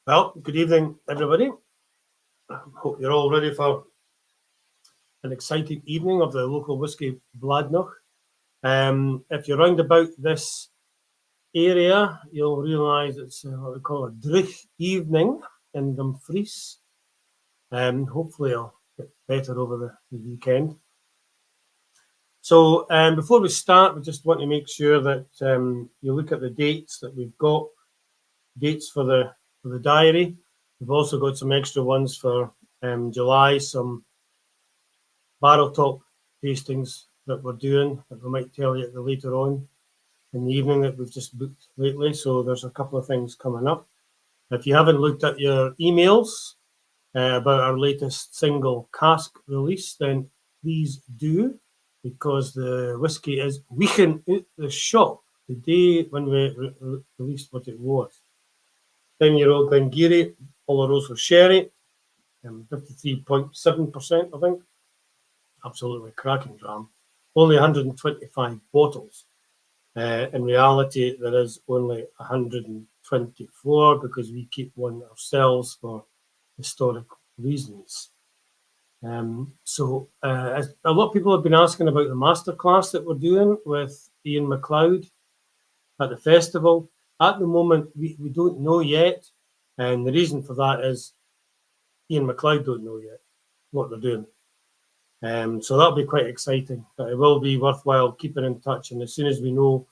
Well, good evening, everybody. I hope you're all ready for an exciting evening of the local whisky Bladnoch. If you're round about this area, you'll realise it's what we call a drich evening in Dumfries. Hopefully it'll get better over the weekend. So before we start, we just want to make sure that you look at the dates that we've got, dates for the diary. We've also got some extra ones for July, some barrel top tastings that we're doing that we might tell you later on in the evening that we've just booked lately. So there's a couple of things coming up. If you haven't looked at your emails about our latest single cask release, then please do, because the whisky is weaking out the shop the day when we released what it was. 10-year-old Glengarry, Oloroso Sherry, 53.7%, I think. Absolutely cracking dram. Only 125 bottles. In reality, there is only 124 because we keep one ourselves for historic reasons. So a lot of people have been asking about the masterclass that we're doing with Ian McLeod at the festival. At the moment, we don't know yet. And the reason for that is Ian McLeod don't know yet what they're doing. So that'll be quite exciting, but it will be worthwhile keeping in touch. And as soon as we know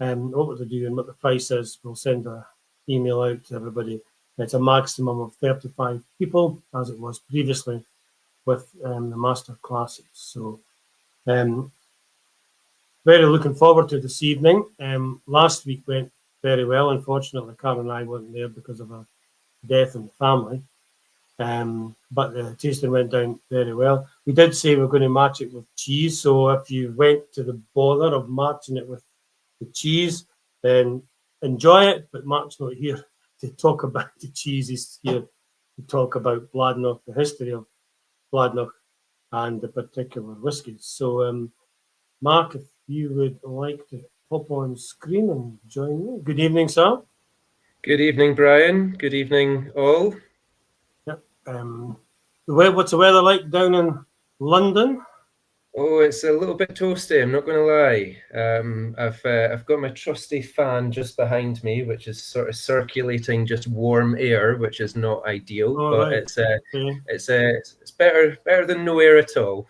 what they're doing, what the price is, we'll send an email out to everybody. It's a maximum of 35 people, as it was previously with the master classes. So very looking forward to this evening. Last week went very well. Unfortunately, Karen and I weren't there because of a death in the family. But the tasting went down very well. We did say we're going to match it with cheese. So if you went to the bother of matching it with the cheese, then enjoy it. But Mark's not here to talk about the cheese. He's here to talk about Bladnoch, the history of Bladnoch, and the particular whiskies. So, Mark, if you would like to pop on screen and join me. Good evening, sir. Good evening, Brian. Good evening, all. Yep. What's the weather like down in London? Oh, it's a little bit toasty, I'm not going to lie. I've got my trusty fan just behind me, which is sort of circulating just warm air, which is not ideal, but right. it's better than no air at all.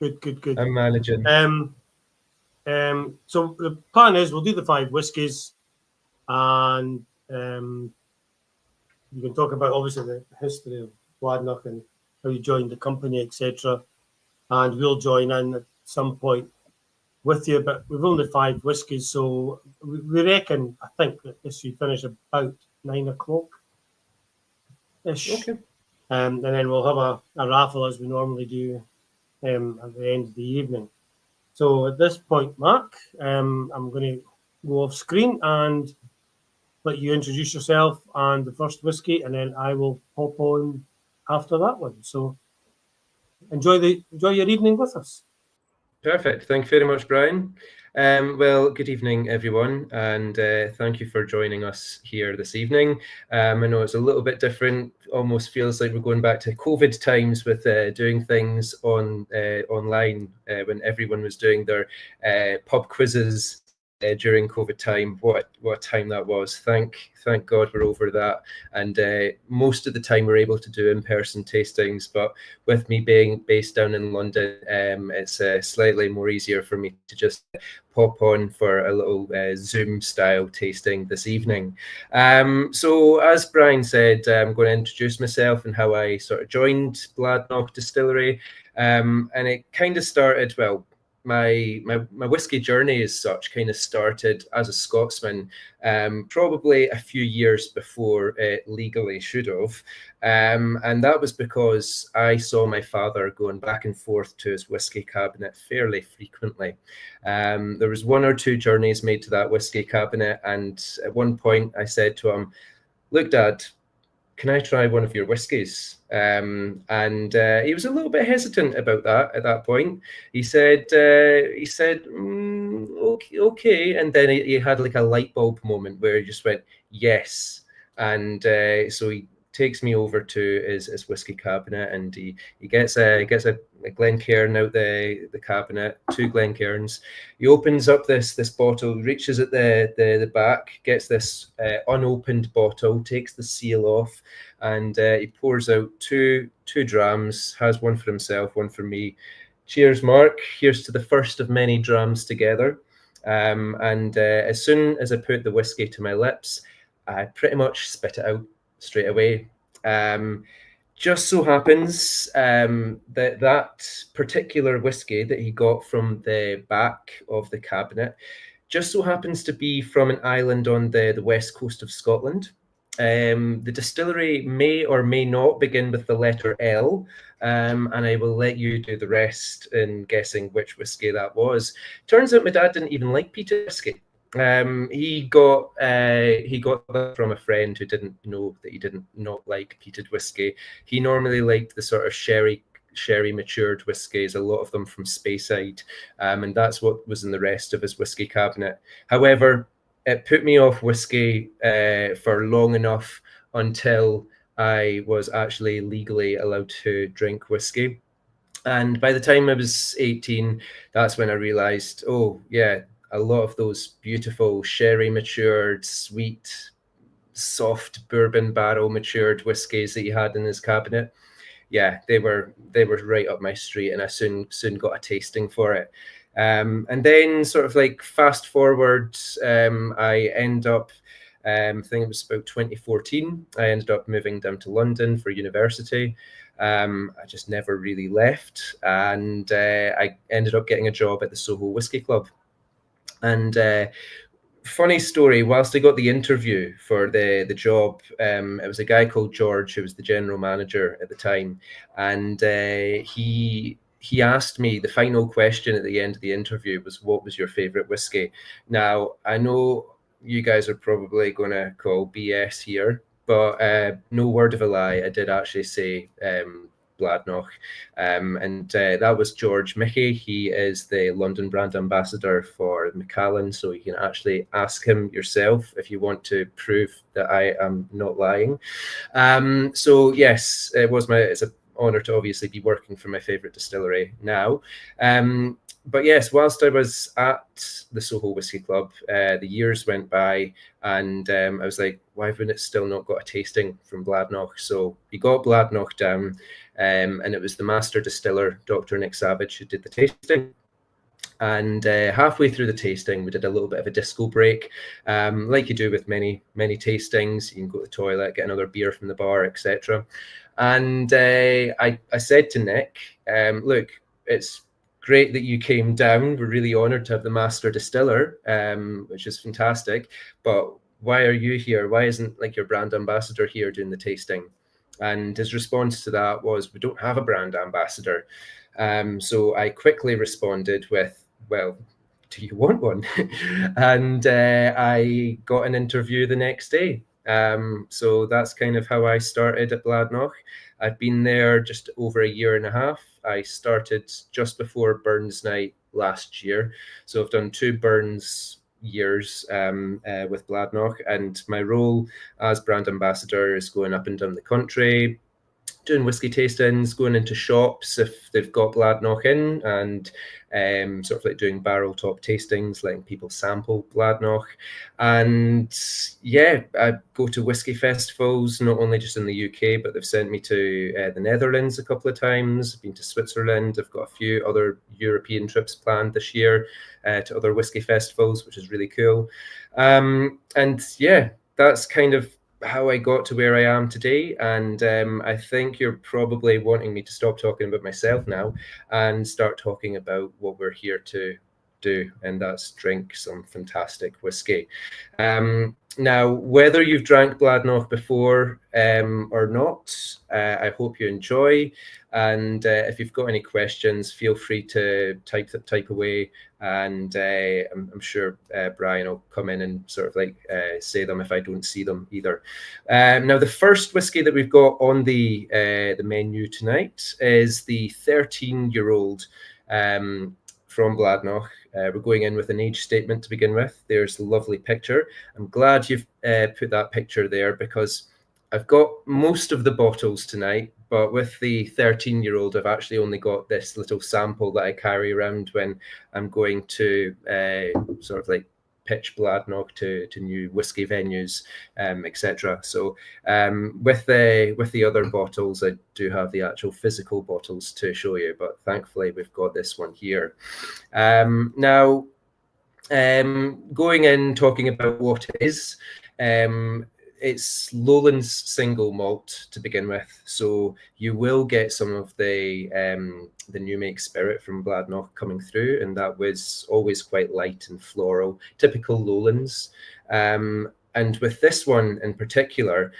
Good. I'm managing. So the plan is we'll do the 5 whiskies, and you can talk about obviously the history of Bladnoch and how you joined the company, etc. And we'll join in at some point with you. But we've only 5 whiskies, so we reckon, I think, that this should finish about 9 o'clock ish. Okay. And then we'll have a raffle as we normally do at the end of the evening. So at this point, Mark, I'm going to go off screen and let you introduce yourself and the first whiskey, and then I will pop on after that one. So enjoy your evening with us. Perfect. Thank you very much, Brian. Well, good evening, everyone, and thank you for joining us here this evening. I know it's a little bit different, almost feels like we're going back to COVID times with doing things online when everyone was doing their pub quizzes during COVID time. What a time that was. Thank God we're over that, and most of the time we're able to do in-person tastings, but with me being based down in London, it's slightly more easier for me to just pop on for a little Zoom style tasting this evening. So as Brian said, I'm going to introduce myself and how I sort of joined Bladnoch Distillery, and it kind of started, well, my whiskey journey as such kind of started as a Scotsman, probably a few years before it legally should have. And that was because I saw my father going back and forth to his whiskey cabinet fairly frequently. There was 1 or 2 journeys made to that whiskey cabinet, and at one point I said to him, "Look, Dad, can I try one of your whiskies?" And he was a little bit hesitant about that at that point. He said, okay. And then he had like a light bulb moment where he just went, yes. And so he takes me over to his whiskey cabinet, and he gets a Glencairn out the cabinet, 2 Glencairns. He opens up this bottle, reaches at the back, gets this unopened bottle, takes the seal off, and he pours out two drams, has one for himself, one for me. Cheers, Mark. Here's to the first of many drams together. And as soon as I put the whiskey to my lips, I pretty much spit it out straight away. Just so happens that particular whiskey that he got from the back of the cabinet just so happens to be from an island on the west coast of Scotland. The distillery may or may not begin with the letter L, and I will let you do the rest in guessing which whiskey that was. Turns out my dad didn't even like peated whiskey. He got that from a friend who didn't know that he didn't not like peated whiskey. He normally liked the sort of sherry matured whiskies, a lot of them from Speyside, and that's what was in the rest of his whiskey cabinet. However, it put me off whiskey for long enough until I was actually legally allowed to drink whiskey. And by the time I was 18, that's when I realized, oh, yeah, a lot of those beautiful sherry matured, sweet, soft bourbon barrel matured whiskies that he had in his cabinet, yeah, they were right up my street, and I soon got a tasting for it. And then sort of like fast forward, I end up, I think it was about 2014, I ended up moving down to London for university. I just never really left, and I ended up getting a job at the Soho Whisky Club. And funny story, whilst I got the interview for the job, it was a guy called George who was the general manager at the time, and he asked me, the final question at the end of the interview was, what was your favorite whiskey? Now, I know you guys are probably going to call BS here, but no word of a lie, I did actually say Bladnoch, and that was George Mickey. He is the London brand ambassador for Macallan, so you can actually ask him yourself if you want to prove that I am not lying. So yes, it's an honour to obviously be working for my favourite distillery now. But yes, whilst I was at the Soho Whisky Club, the years went by, and I was like, why haven't it still not got a tasting from Bladnoch? So we got Bladnoch down, and it was the master distiller, Dr. Nick Savage, who did the tasting. And halfway through the tasting, we did a little bit of a disco break, like you do with many tastings. You can go to the toilet, get another beer from the bar, etc. And I said to Nick, look, it's great that you came down. We're really honoured to have the master distiller, which is fantastic. But why are you here? Why isn't like your brand ambassador here doing the tasting? And his response to that was, we don't have a brand ambassador. So I quickly responded with, well, do you want one? And I got an interview the next day. So that's kind of how I started at Bladnoch. I've been there just over a year and a half. I started just before Burns Night last year. So I've done 2 Burns years with Bladnoch, and my role as brand ambassador is going up and down the country, doing whiskey tastings, going into shops if they've got Bladnoch in, and sort of like doing barrel top tastings, letting people sample Bladnoch. And yeah, I go to whiskey festivals, not only just in the UK, but they've sent me to the Netherlands a couple of times. I've been to Switzerland. I've got a few other European trips planned this year to other whiskey festivals, which is really cool. And yeah, that's kind of how I got to where I am today. And I think you're probably wanting me to stop talking about myself now and start talking about what we're here to do, and that's drink some fantastic whiskey. Now, whether you've drank Bladnoch before or not, I hope you enjoy. And if you've got any questions, feel free to type away, and I'm sure Brian will come in and sort of like say them if I don't see them either. Now, the first whiskey that we've got on the menu tonight is the 13-year-old from Bladnoch. We're going in with an age statement to begin with. There's the lovely picture. I'm glad you've put that picture there, because I've got most of the bottles tonight, but with the 13-year-old, I've actually only got this little sample that I carry around when I'm going to sort of like pitch Bladnoch to new whiskey venues, etc. So with the other bottles, I do have the actual physical bottles to show you, but thankfully we've got this one here. Now, going in, talking about what it is, it's Lowlands single malt to begin with, so you will get some of the new make spirit from Bladnoch coming through, and that was always quite light and floral, typical Lowlands. And with this one in particular,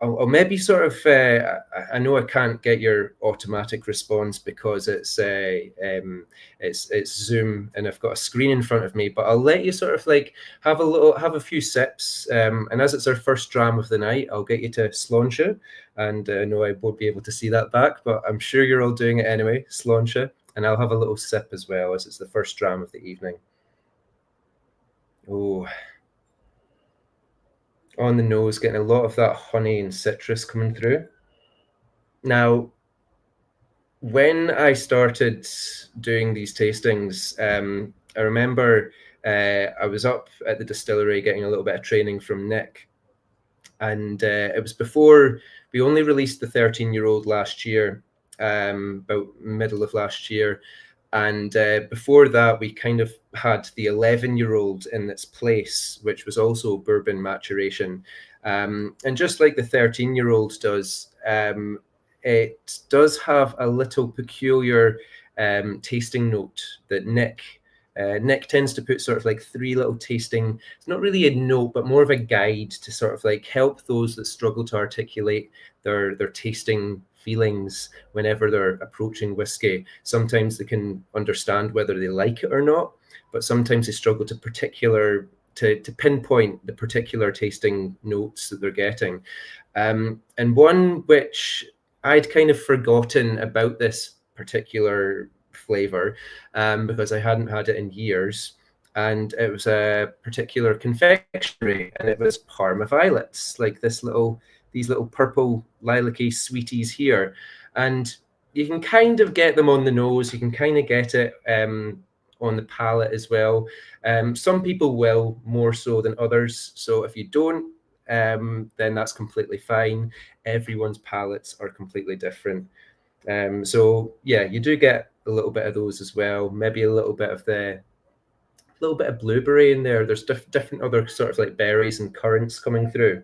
I'll maybe sort of, I know I can't get your automatic response because it's Zoom and I've got a screen in front of me, but I'll let you sort of like have a few sips. And as it's our first dram of the night, I'll get you to slánse. And I know I won't be able to see that back, but I'm sure you're all doing it anyway, slánse. And I'll have a little sip as well, as it's the first dram of the evening. Oh, on the nose, getting a lot of that honey and citrus coming through. Now, when I started doing these tastings, I remember I was up at the distillery getting a little bit of training from Nick, and it was before we only released the 13-year-old last year, about middle of last year. And before that, we kind of had the 11-year-old in its place, which was also bourbon maturation. And just like the 13-year-old does, it does have a little peculiar tasting note that Nick tends to put sort of like 3 little tasting, it's not really a note, but more of a guide to sort of like help those that struggle to articulate their tasting feelings whenever they're approaching whiskey. Sometimes they can understand whether they like it or not, but sometimes they struggle to pinpoint the particular tasting notes that they're getting. And one which I'd kind of forgotten about this particular flavor because I hadn't had it in years, and it was a particular confectionery, and it was Parma violets, like these little purple lilac-y sweeties here, and you can kind of get them on the nose, you can kind of get it on the palate as well. Some people will more so than others, so if you don't, then that's completely fine. Everyone's palates are completely different. So yeah, you do get a little bit of those as well, maybe a little bit of blueberry in there. There's different other sort of like berries and currants coming through.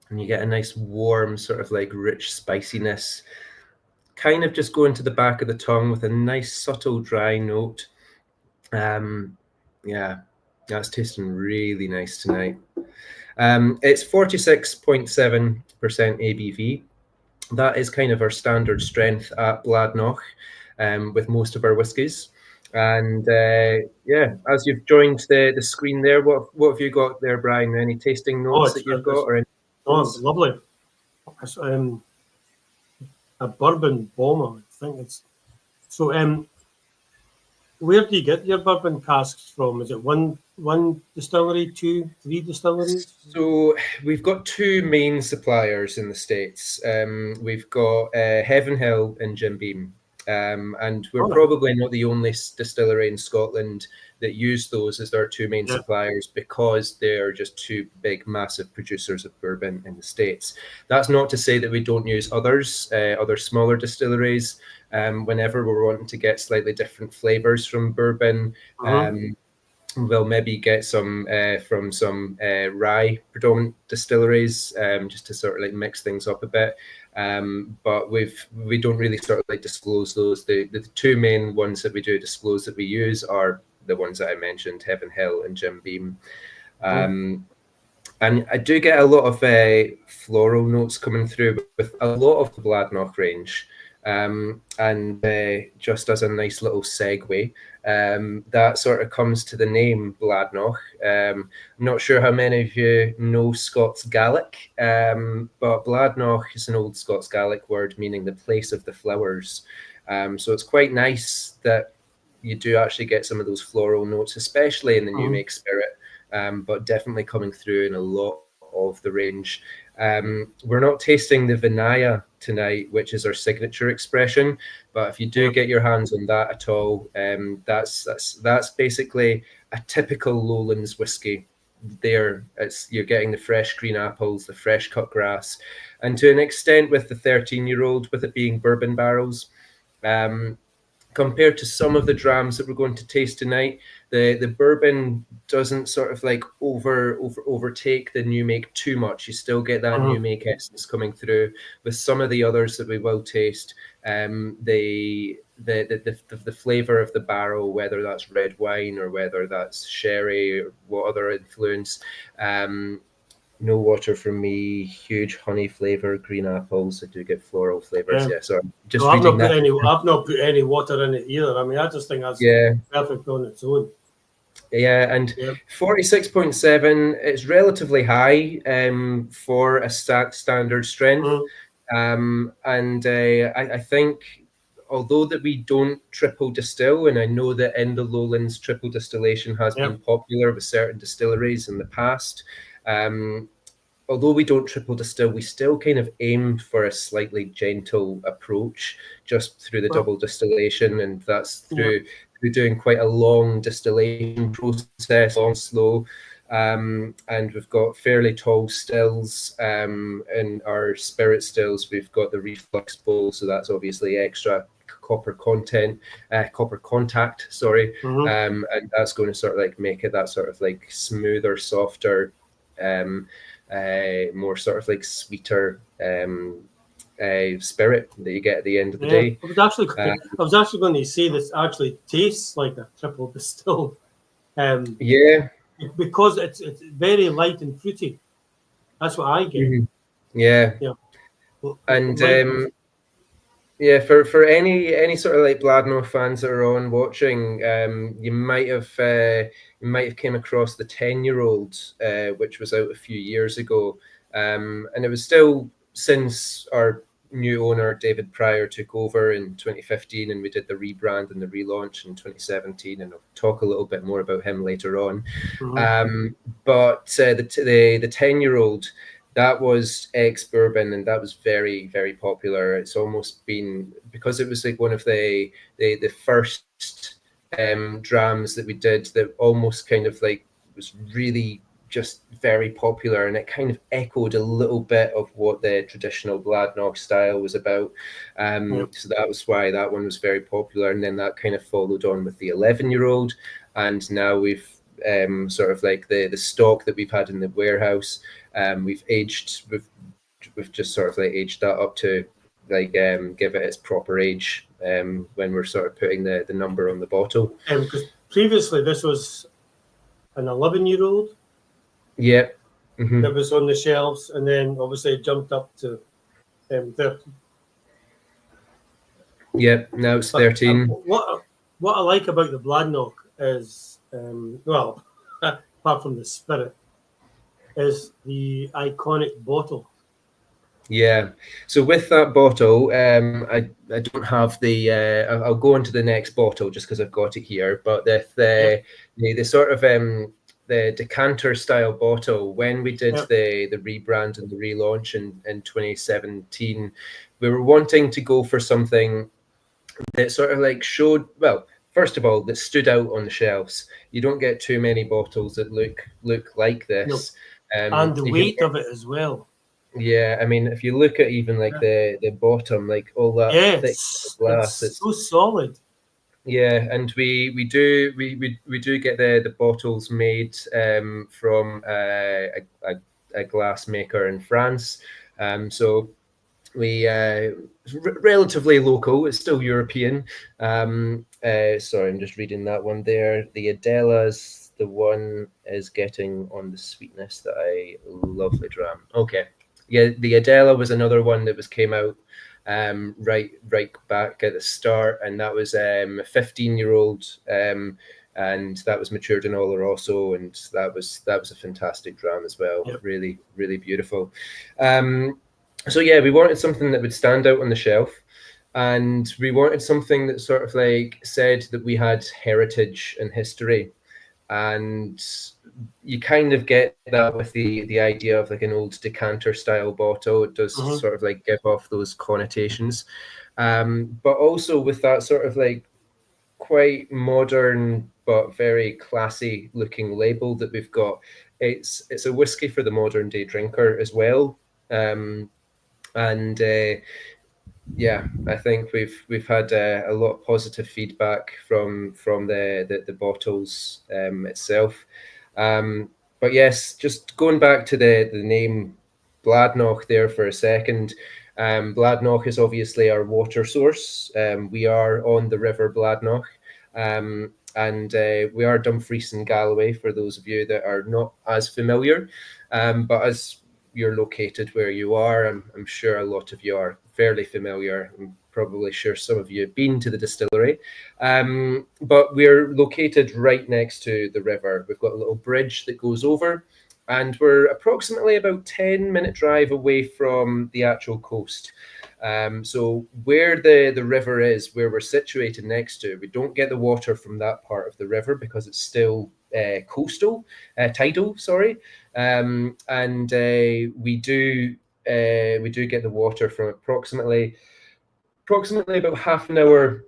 And you get a nice warm sort of like rich spiciness, kind of just going to the back of the tongue with a nice subtle dry note. Yeah, that's tasting really nice tonight. It's 46.7% ABV. That is kind of our standard strength at Bladnoch with most of our whiskies. And yeah, as you've joined the screen there, what have you got there, Brian? Any tasting notes that you've got? Or any it's lovely. It's a bourbon bomber, I think it's. So where do you get your bourbon casks from? Is it one distillery, 2, 3 distilleries? So we've got 2 main suppliers in the States. We've got Heaven Hill and Jim Beam. And we're probably not the only distillery in Scotland that use those as their 2 main suppliers, because they're just 2 big, massive producers of bourbon in the States. That's not to say that we don't use others, other smaller distilleries. Whenever we're wanting to get slightly different flavors from bourbon, we'll maybe get some from some rye predominant distilleries, just to sort of like mix things up a bit. But we don't really sort of like disclose those. The 2 main ones that we do disclose that we use are the ones that I mentioned, Heaven Hill and Jim Beam. And I do get a lot of floral notes coming through with a lot of the Bladnoch range. And just as a nice little segue, that sort of comes to the name Bladnoch. I'm not sure how many of you know Scots Gaelic, but Bladnoch is an old Scots Gaelic word meaning the place of the flowers. So it's quite nice that you do actually get some of those floral notes, especially in the new make spirit, but definitely coming through in a lot of the range. We're not tasting the Vinaya tonight, which is our signature expression, but if you do get your hands on that at all, that's basically a typical Lowlands whiskey. There, you're getting the fresh green apples, the fresh cut grass, and to an extent with the 13-year-old, with it being bourbon barrels. Compared to some of the drams that we're going to taste tonight, the bourbon doesn't sort of like overtake the new make too much. You still get that new make essence coming through. With some of the others that we will taste, the flavor of the barrel, whether that's red wine or whether that's sherry or what other influence, no water from me, huge honey flavor, green apples. I do get floral flavors. Yeah, so I'm just reading that. I've not put any water in it either. I mean, I just think that's perfect on its own. Yeah, and 46.7, it's relatively high for a standard strength. And I think, although that we don't triple distill, and I know that in the Lowlands triple distillation has been popular with certain distilleries in the past, although we don't triple distill, we still kind of aim for a slightly gentle approach just through the double distillation, and that's through doing quite a long distillation process, long, slow. And we've got fairly tall stills in our spirit stills. We've got the reflux bowl, so that's obviously extra copper contact, sorry. And that's going to sort of like make it that sort of like smoother, softer, more sort of like sweeter spirit that you get at the end of the day. I was actually going to say this actually tastes like a triple distilled. Because it's very light and fruity. That's what I get. Yeah. And for any sort of like Bladnoch fans that are on watching, you might have came across the 10-year-old, which was out a few years ago, and it was still since our new owner David Pryor took over in 2015, and we did the rebrand and the relaunch in 2017, and I'll talk a little bit more about him later on. But the 10-year-old, that was ex-bourbon, and that was very, very popular. It's almost been, because it was like one of the first drams that we did that almost kind of like was really just very popular, and it kind of echoed a little bit of what the traditional Bladnoch style was about. So that was why that one was very popular, and then that kind of followed on with the 11-year-old, and now we've sort of like the stock that we've had in the warehouse. We've just sort of like aged that up to like give it its proper age when we're sort of putting the number on the bottle. Because previously this was an 11-year-old. That was on the shelves, and then obviously it jumped up to 13. Now it's 13. What I like about the Bladnoch is, well, apart from the spirit, is the iconic bottle. So with that bottle, I don't have the. I'll go on to the next bottle just because I've got it here. But the sort of the decanter style bottle, when we did the rebrand and the relaunch in 2017, we were wanting to go for something that sort of like showed, well, first of all, that stood out on the shelves. You don't get too many bottles that look like this. And the weight of it as well. Yeah, I mean, if you look at even like the bottom, like all that thick glass, it's so solid. Yeah, and we do get the bottles made from a glass maker in France. So we relatively local. It's still European. Sorry, I'm just reading that one there. The Adela's the one is getting on the sweetness that I lovely dram. Okay. Yeah, the Adela was another one that came out right back at the start, and that was a 15-year-old, and that was matured in Oloroso, and that was a fantastic dram as well. Yep. Really, really beautiful. So yeah, we wanted something that would stand out on the shelf, and we wanted something that sort of like said that we had heritage and history, and you kind of get that with the idea of like an old decanter style bottle. It does sort of like give off those connotations, but also with that sort of like quite modern but very classy looking label that we've got. It's a whiskey for the modern day drinker as well, and yeah, I think we've had a lot of positive feedback from the bottles itself. But yes, just going back to the name Bladnoch there for a second. Bladnoch is obviously our water source. We are on the River Bladnoch, and we are Dumfries and Galloway for those of you that are not as familiar. But as you're located where you are, I'm sure a lot of you are fairly familiar. I'm probably sure some of you have been to the distillery. But we're located right next to the river. We've got a little bridge that goes over, and we're approximately about 10-minute drive away from the actual coast. So where the river is, where we're situated next to, we don't get the water from that part of the river because it's still tidal, sorry. And we do get the water from approximately about half an hour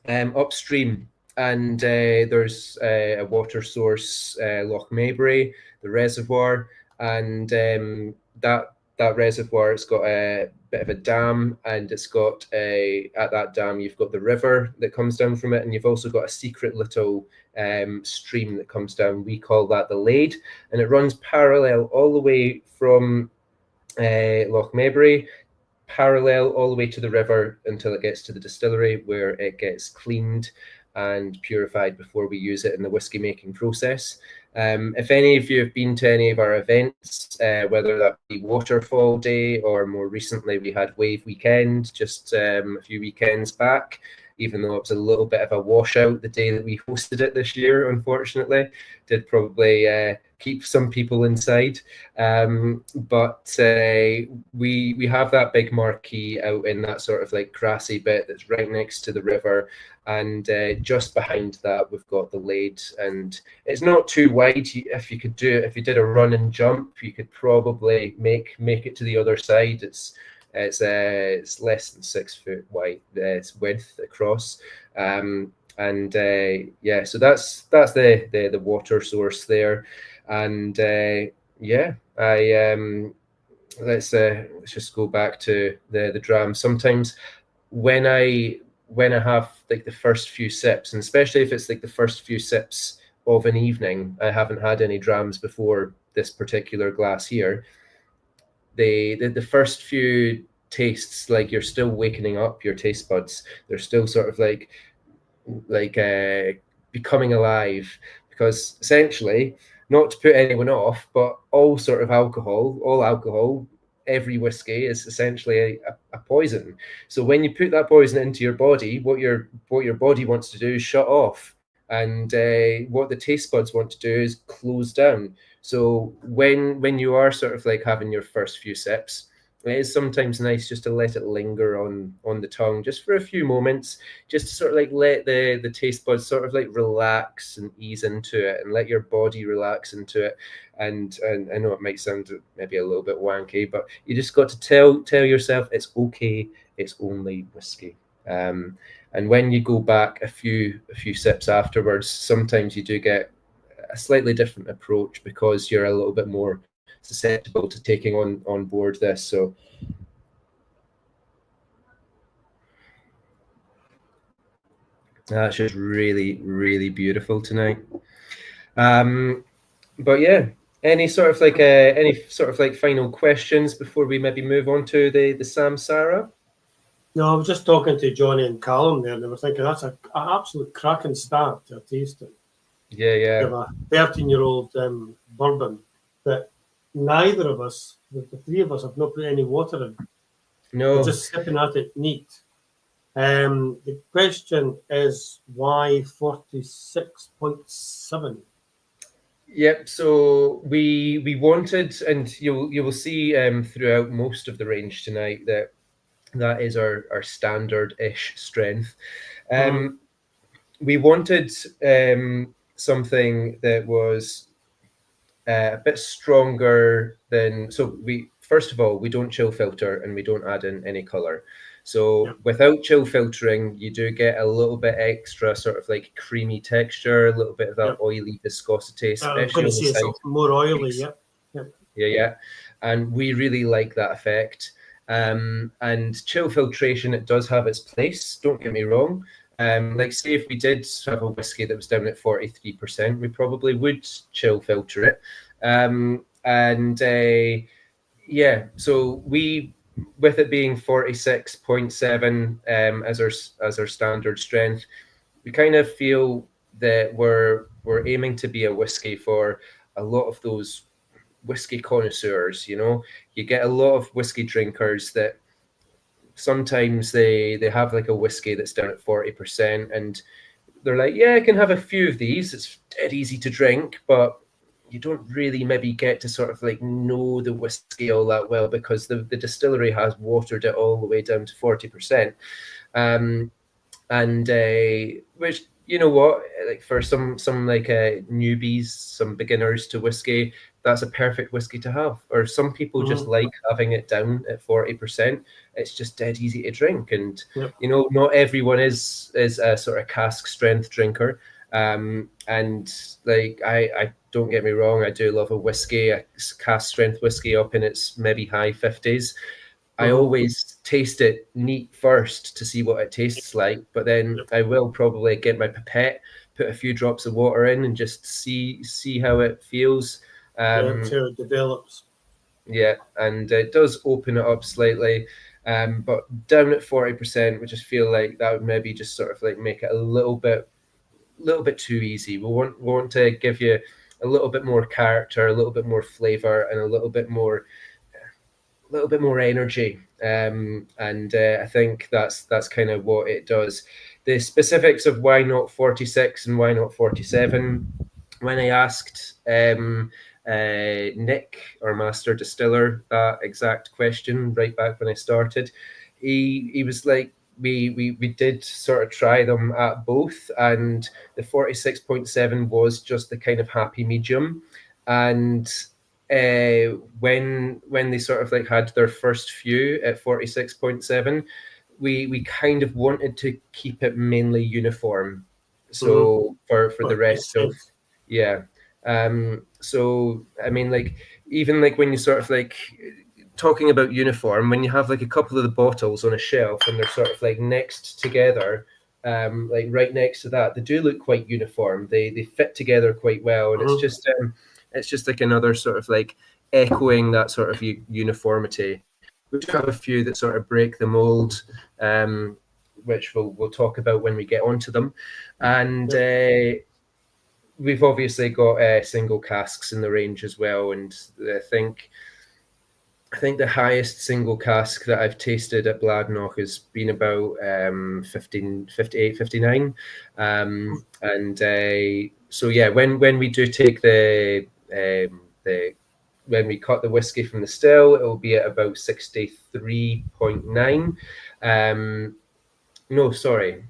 upstream, and there's a water source, Loch Maybury, the reservoir, and that reservoir, it's got a bit of a dam, and it's got at that dam you've got the river that comes down from it, and you've also got a secret little stream that comes down. We call that the Lade, and it runs parallel all the way from Loch Maybury, parallel all the way to the river until it gets to the distillery, where it gets cleaned and purified before we use it in the whiskey making process. If any of you have been to any of our events, whether that be Waterfall Day or more recently we had Wave Weekend just a few weekends back, even though it was a little bit of a washout the day that we hosted it this year, unfortunately, did probably keep some people inside. But we have that big marquee out in that sort of like grassy bit that's right next to the river, and just behind that we've got the Lade, and it's not too wide. If you did a run and jump, you could probably make it to the other side. It's less than 6 foot wide. Its width across, and yeah, so that's the water source there, and yeah, let's just go back to the dram. Sometimes when I have like the first few sips, and especially if it's like the first few sips of an evening, I haven't had any drams before this particular glass here. The first few tastes, like you're still wakening up your taste buds. They're still sort of like becoming alive, because essentially, not to put anyone off, but all alcohol, every whiskey is essentially a poison. So when you put that poison into your body, what your body wants to do is shut off, and what the taste buds want to do is close down. So when you are sort of like having your first few sips, it is sometimes nice just to let it linger on the tongue just for a few moments, just to sort of like let the taste buds sort of like relax and ease into it, and let your body relax into it. And I know it might sound maybe a little bit wanky, but you just got to tell yourself it's okay. It's only whiskey. And when you go back a few sips afterwards, sometimes you do get a slightly different approach because you're a little bit more susceptible to taking on board this. So that's just really, really beautiful tonight. But yeah, any sort of like final questions before we maybe move on to the Samsara? No, I was just talking to Johnny and Callum there, and they were thinking that's an absolute cracking start to a tasting. Yeah. Of a 13-year-old bourbon that neither of us, the three of us, have not put any water in. No. We're just sipping at it neat. The question is why 46.7? Yep. So we wanted, and you will see throughout most of the range tonight that is our standard-ish strength. We wanted something that was a bit stronger than. So we first of all, we don't chill filter and we don't add in any color. So Yep. without chill filtering, you do get a little bit extra sort of like creamy texture, a little bit of that Yep. oily viscosity, I'm going especially to on the say it's side. more oily. Yep. Yep. Yeah. And we really like that effect. And chill filtration, it does have its place, don't get me wrong. Like say if we did have a whiskey that was down at 43%, we probably would chill filter it. Yeah, so we, with it being 46.7 as our standard strength, we kind of feel that we're aiming to be a whiskey for a lot of those whiskey connoisseurs. You get a lot of whiskey drinkers that sometimes they have like a whiskey that's down at 40% and they're like, yeah, I can have a few of these, it's dead easy to drink, but you don't really maybe get to sort of like know the whiskey all that well because the distillery has watered it all the way down to 40%. And which, you know what, like for some like newbies, some beginners to whiskey, that's a perfect whiskey to have. Or some people just like having it down at 40%. It's just dead easy to drink, and Yep. not everyone is a sort of cask strength drinker. And like I don't get me wrong, I do love a whiskey, a cask strength whiskey up in its maybe high 50s. I always taste it neat first to see what it tastes like, but then I will probably get my pipette, put a few drops of water in, and just see how it feels. Until it develops. Yeah, and it does open it up slightly, but down at 40%, we just feel like that would maybe just sort of like make it a little bit too easy. We want to give you a little bit more character, a little bit more flavor, and a little bit more energy. I think that's kind of what it does. The specifics of why not 46 and why not 47, when I asked Nick, our master distiller, that exact question right back when I started, he was like, we did sort of try them at both, and the 46.7 was just the kind of happy medium. And when they sort of like had their first few at 46.7, we kind of wanted to keep it mainly uniform. So for the rest of, yeah. So I mean, like, even like when you sort of like talking about uniform, when you have like a couple of the bottles on a shelf and they're sort of like next together, like right next to that, they do look quite uniform. They fit together quite well, and it's just like another sort of like echoing that sort of uniformity. We do have a few that sort of break the mold, which we'll talk about when we get onto them, and we've obviously got single casks in the range as well, and I think the highest single cask that I've tasted at Bladnoch has been about 58, 59. So yeah, when we do take the when we cut the whiskey from the still, it will be at about 63.9. No, sorry.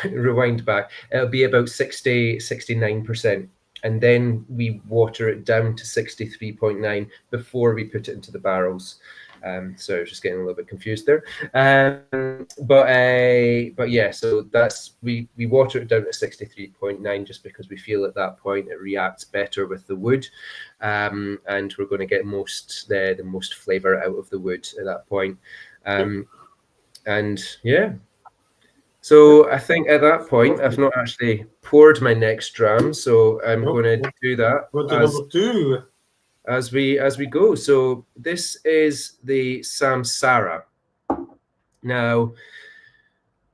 Rewind back. It'll be about 69%. And then we water it down to 63.9 before we put it into the barrels. So I was just getting a little bit confused there. But yeah, so that's we water it down to 63.9 just because we feel at that point it reacts better with the wood, and we're going to get the most flavor out of the wood at that point. And yeah. So I think at that point, I've not actually poured my next dram, so I'm going to do that number two as we go. So this is the Samsara. Now,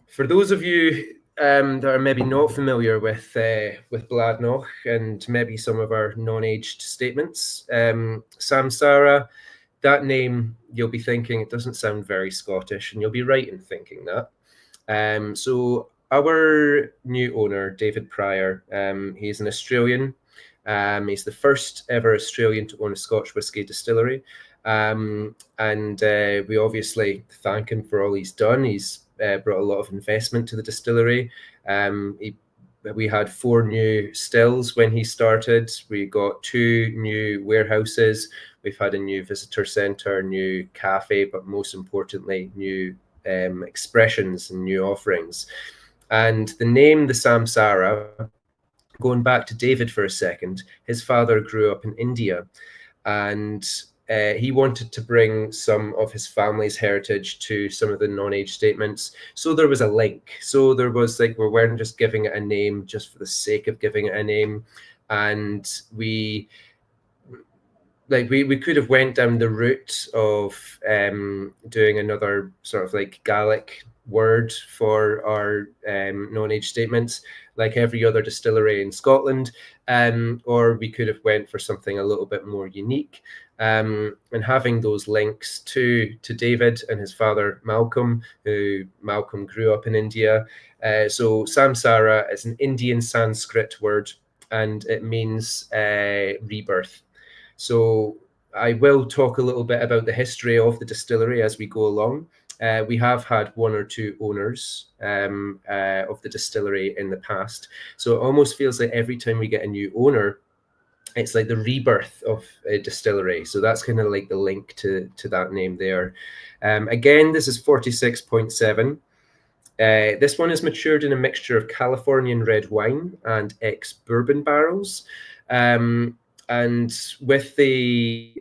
for those of you that are maybe not familiar with Bladnoch and maybe some of our non-aged statements, Samsara that name, you'll be thinking it doesn't sound very Scottish, and you'll be right in thinking that. So our new owner, David Pryor, he's an Australian. He's the first ever Australian to own a Scotch whisky distillery. And we obviously thank him for all he's done. He's brought a lot of investment to the distillery. We had 4 new stills when he started. We got 2 new warehouses. We've had a new visitor centre, new cafe, but most importantly, new expressions and new offerings. And the name, the Samsara, going back to David for a second, his father grew up in India, and he wanted to bring some of his family's heritage to some of the non-age statements. So there was a link. So there was like, we weren't just giving it a name just for the sake of giving it a name. And we could have went down the route of doing another sort of like Gaelic word for our non-age statements, like every other distillery in Scotland, or we could have went for something a little bit more unique. And having those links to David and his father Malcolm, who Malcolm grew up in India. So Samsara is an Indian Sanskrit word, and it means rebirth. So I will talk a little bit about the history of the distillery as we go along. We have had 1 or 2 owners of the distillery in the past. So it almost feels like every time we get a new owner, it's like the rebirth of a distillery. So that's kind of like the link to that name there. Again, this is 46.7. This one is matured in a mixture of Californian red wine and ex-bourbon barrels. And with the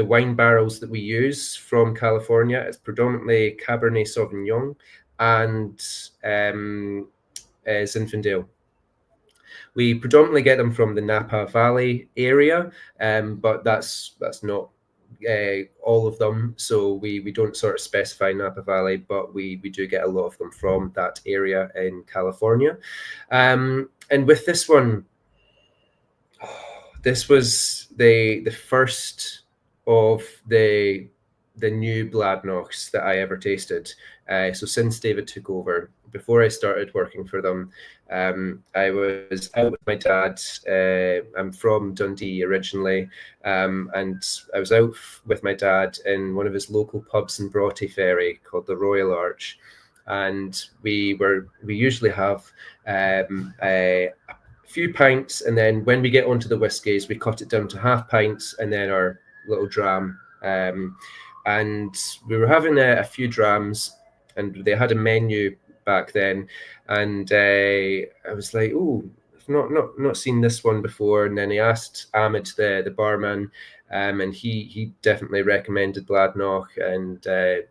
wine barrels that we use from California, it's predominantly Cabernet Sauvignon and Zinfandel. We predominantly get them from the Napa Valley area, but that's not all of them. So we don't sort of specify Napa Valley, but we do get a lot of them from that area in California. And with this one, this was the first of the new Bladnochs that I ever tasted. So since David took over, before I started working for them, I was out with my dad. I'm from Dundee originally, and I was out with my dad in one of his local pubs in Broughty Ferry called the Royal Arch, and we usually have a few pints, and then when we get onto the whiskies, we cut it down to half pints and then our little dram. And we were having a few drams, and they had a menu back then, and I was like, "Oh, I've not seen this one before." And then he asked Ahmed, the barman, and he definitely recommended Bladnoch and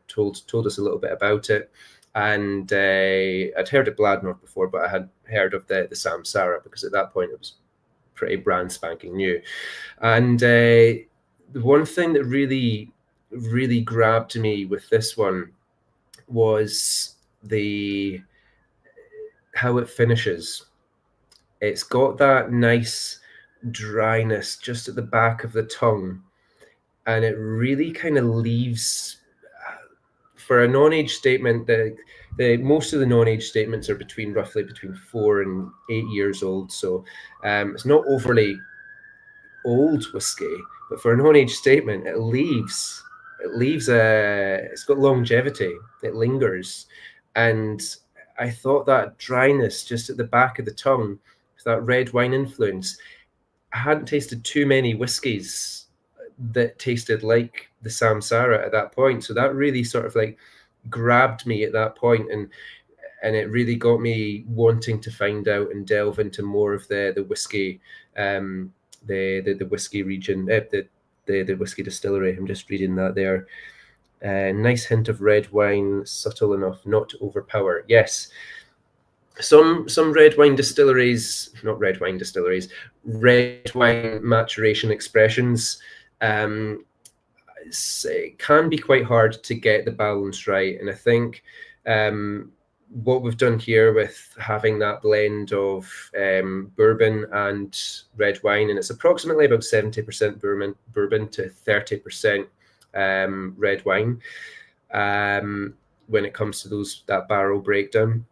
told us a little bit about it. And I'd heard of Bladnoch before, but I had heard of the Samsara because at that point it was pretty brand spanking new. And the one thing that really grabbed me with this one was how it finishes. It's got that nice dryness just at the back of the tongue, and it really kind of leaves, for a non-age statement, most of the non-age statements are roughly between 4 and 8 years old. So it's not overly old whiskey, but for a non-age statement, it's got longevity. It lingers, and I thought that dryness just at the back of the tongue, that red wine influence. I hadn't tasted too many whiskies that tasted like the Samsara at that point, so that really sort of like grabbed me at that point, and it really got me wanting to find out and delve into more of the whiskey, the whiskey region, the whiskey distillery. I'm just reading that there. Nice hint of red wine, subtle enough not to overpower. Yes, some red wine maturation expressions it can be quite hard to get the balance right. And I think what we've done here with having that blend of bourbon and red wine, and it's approximately about 70% bourbon to 30% red wine when it comes to that barrel breakdown.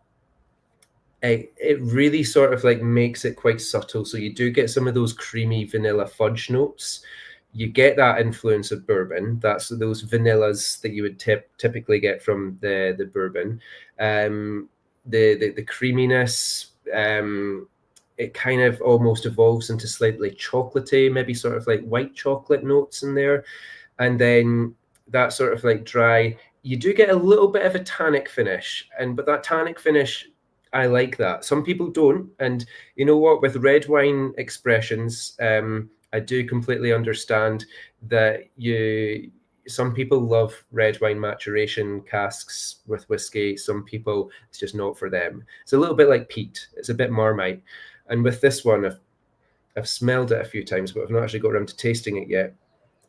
It really sort of like makes it quite subtle. So you do get some of those creamy vanilla fudge notes. You get that influence of bourbon. That's those vanillas that you would typically get from the bourbon. The creaminess. It kind of almost evolves into slightly chocolatey, maybe sort of like white chocolate notes in there, and then that sort of like dry. You do get a little bit of a tannic finish, but that tannic finish, I like that. Some people don't, and you know what? With red wine expressions, I do completely understand that some people love red wine maturation casks with whiskey. Some people, it's just not for them. It's a little bit like peat. It's a bit Marmite. And with this one, I've smelled it a few times, but I've not actually got around to tasting it yet.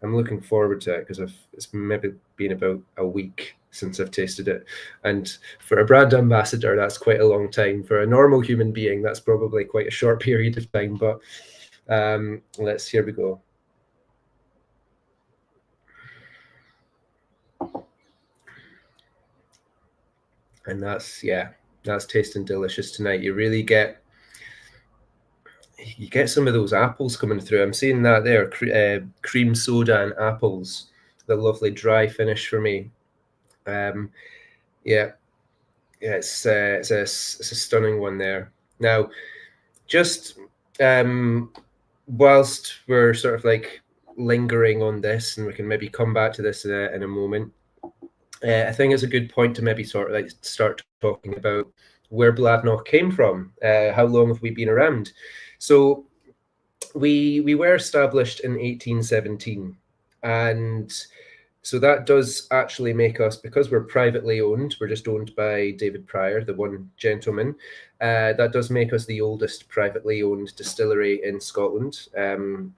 I'm looking forward to it because it's maybe been about a week since I've tasted it. And for a brand ambassador, that's quite a long time. For a normal human being, that's probably quite a short period of time. But here we go. And that's tasting delicious tonight. You get some of those apples coming through. I'm seeing that there, cream soda and apples. The lovely dry finish for me. It's a stunning one there. Now, just whilst we're sort of like lingering on this, and we can maybe come back to this in a moment, I think it's a good point to maybe sort of like start talking about where Bladnoch came from. How long have we been around? So we were established in 1817, and so that does actually make us, because we're privately owned, we're just owned by David Pryor, the one gentleman, that does make us the oldest privately owned distillery in Scotland. We've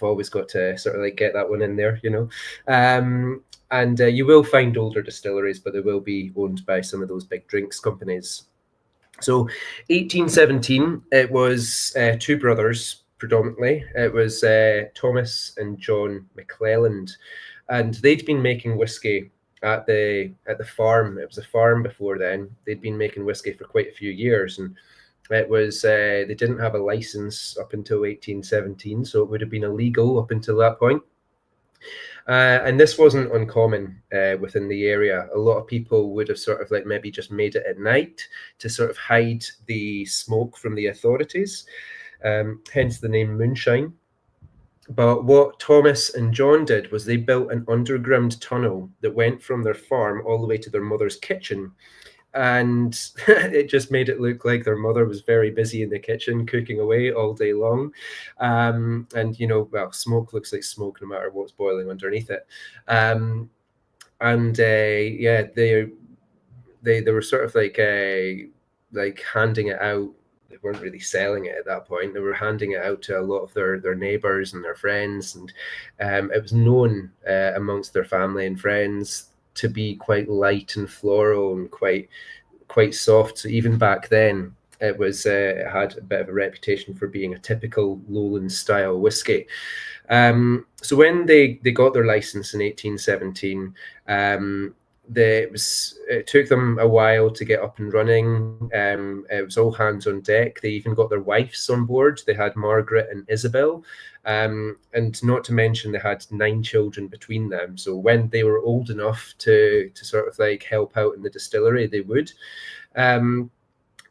always got to sort of like get that one in there, you know. And you will find older distilleries, but they will be owned by some of those big drinks companies. So 1817, it was two brothers predominantly. It was Thomas and John McClelland, and they'd been making whiskey at the farm. It was a farm before then. They'd been making whiskey for quite a few years, and it was they didn't have a license up until 1817, so it would have been illegal up until that point. And this wasn't uncommon within the area. A lot of people would have sort of like maybe just made it at night to sort of hide the smoke from the authorities, hence the name moonshine. But what Thomas and John did was they built an underground tunnel that went from their farm all the way to their mother's kitchen. And it just made it look like their mother was very busy in the kitchen cooking away all day long. And, you know, well, smoke looks like smoke no matter what's boiling underneath it. Yeah, they were sort of like handing it out. They weren't really selling it at that point. They were handing it out to a lot of their neighbors and their friends. And it was known amongst their family and friends to be quite light and floral and quite soft. So even back then, it had a bit of a reputation for being a typical Lowland style whiskey. So when they got their license in 1817, it took them a while to get up and running. It was all hands on deck. They even got their wives on board. They had Margaret and Isabel, and not to mention they had 9 children between them. So when they were old enough to sort of like help out in the distillery, they would. And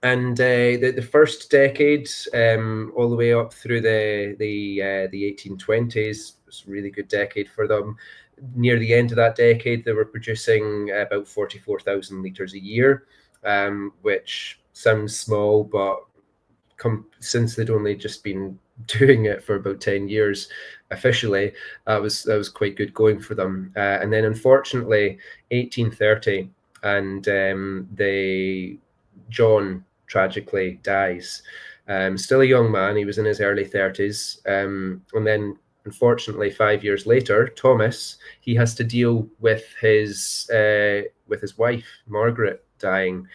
the first decade, all the way up through the 1820s, was a really good decade for them. Near the end of that decade, they were producing about 44,000 litres a year, which sounds small, but since they'd only just been doing it for about 10 years officially, that was quite good going for them. And then unfortunately, 1830, and John tragically dies. Still a young man, he was in his early 30s, and then unfortunately 5 years later, Thomas, he has to deal with his wife Margaret dying.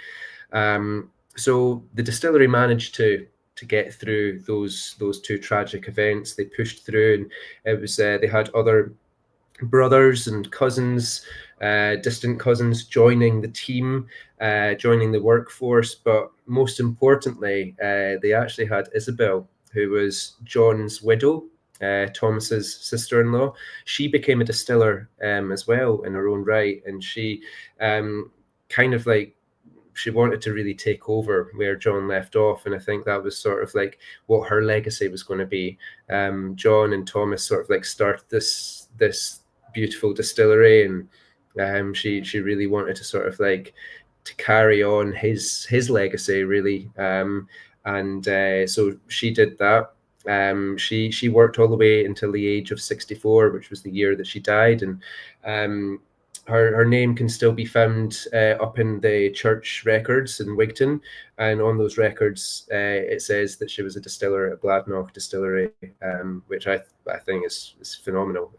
So the distillery managed to get through those 2 tragic events. They pushed through, and it was they had other brothers and cousins, distant cousins joining the team, joining the workforce. But most importantly, they actually had Isabel, who was John's widow, Thomas's sister-in-law. She became a distiller as well in her own right, and she kind of like she wanted to really take over where John left off, and I think that was sort of like what her legacy was going to be. John and Thomas sort of like start this beautiful distillery, and she really wanted to sort of like to carry on his legacy really, and so she did that. She worked all the way until the age of 64, which was the year that she died, and her name can still be found up in the church records in Wigton, and on those records it says that she was a distiller at Bladnoch distillery, which I think is phenomenal.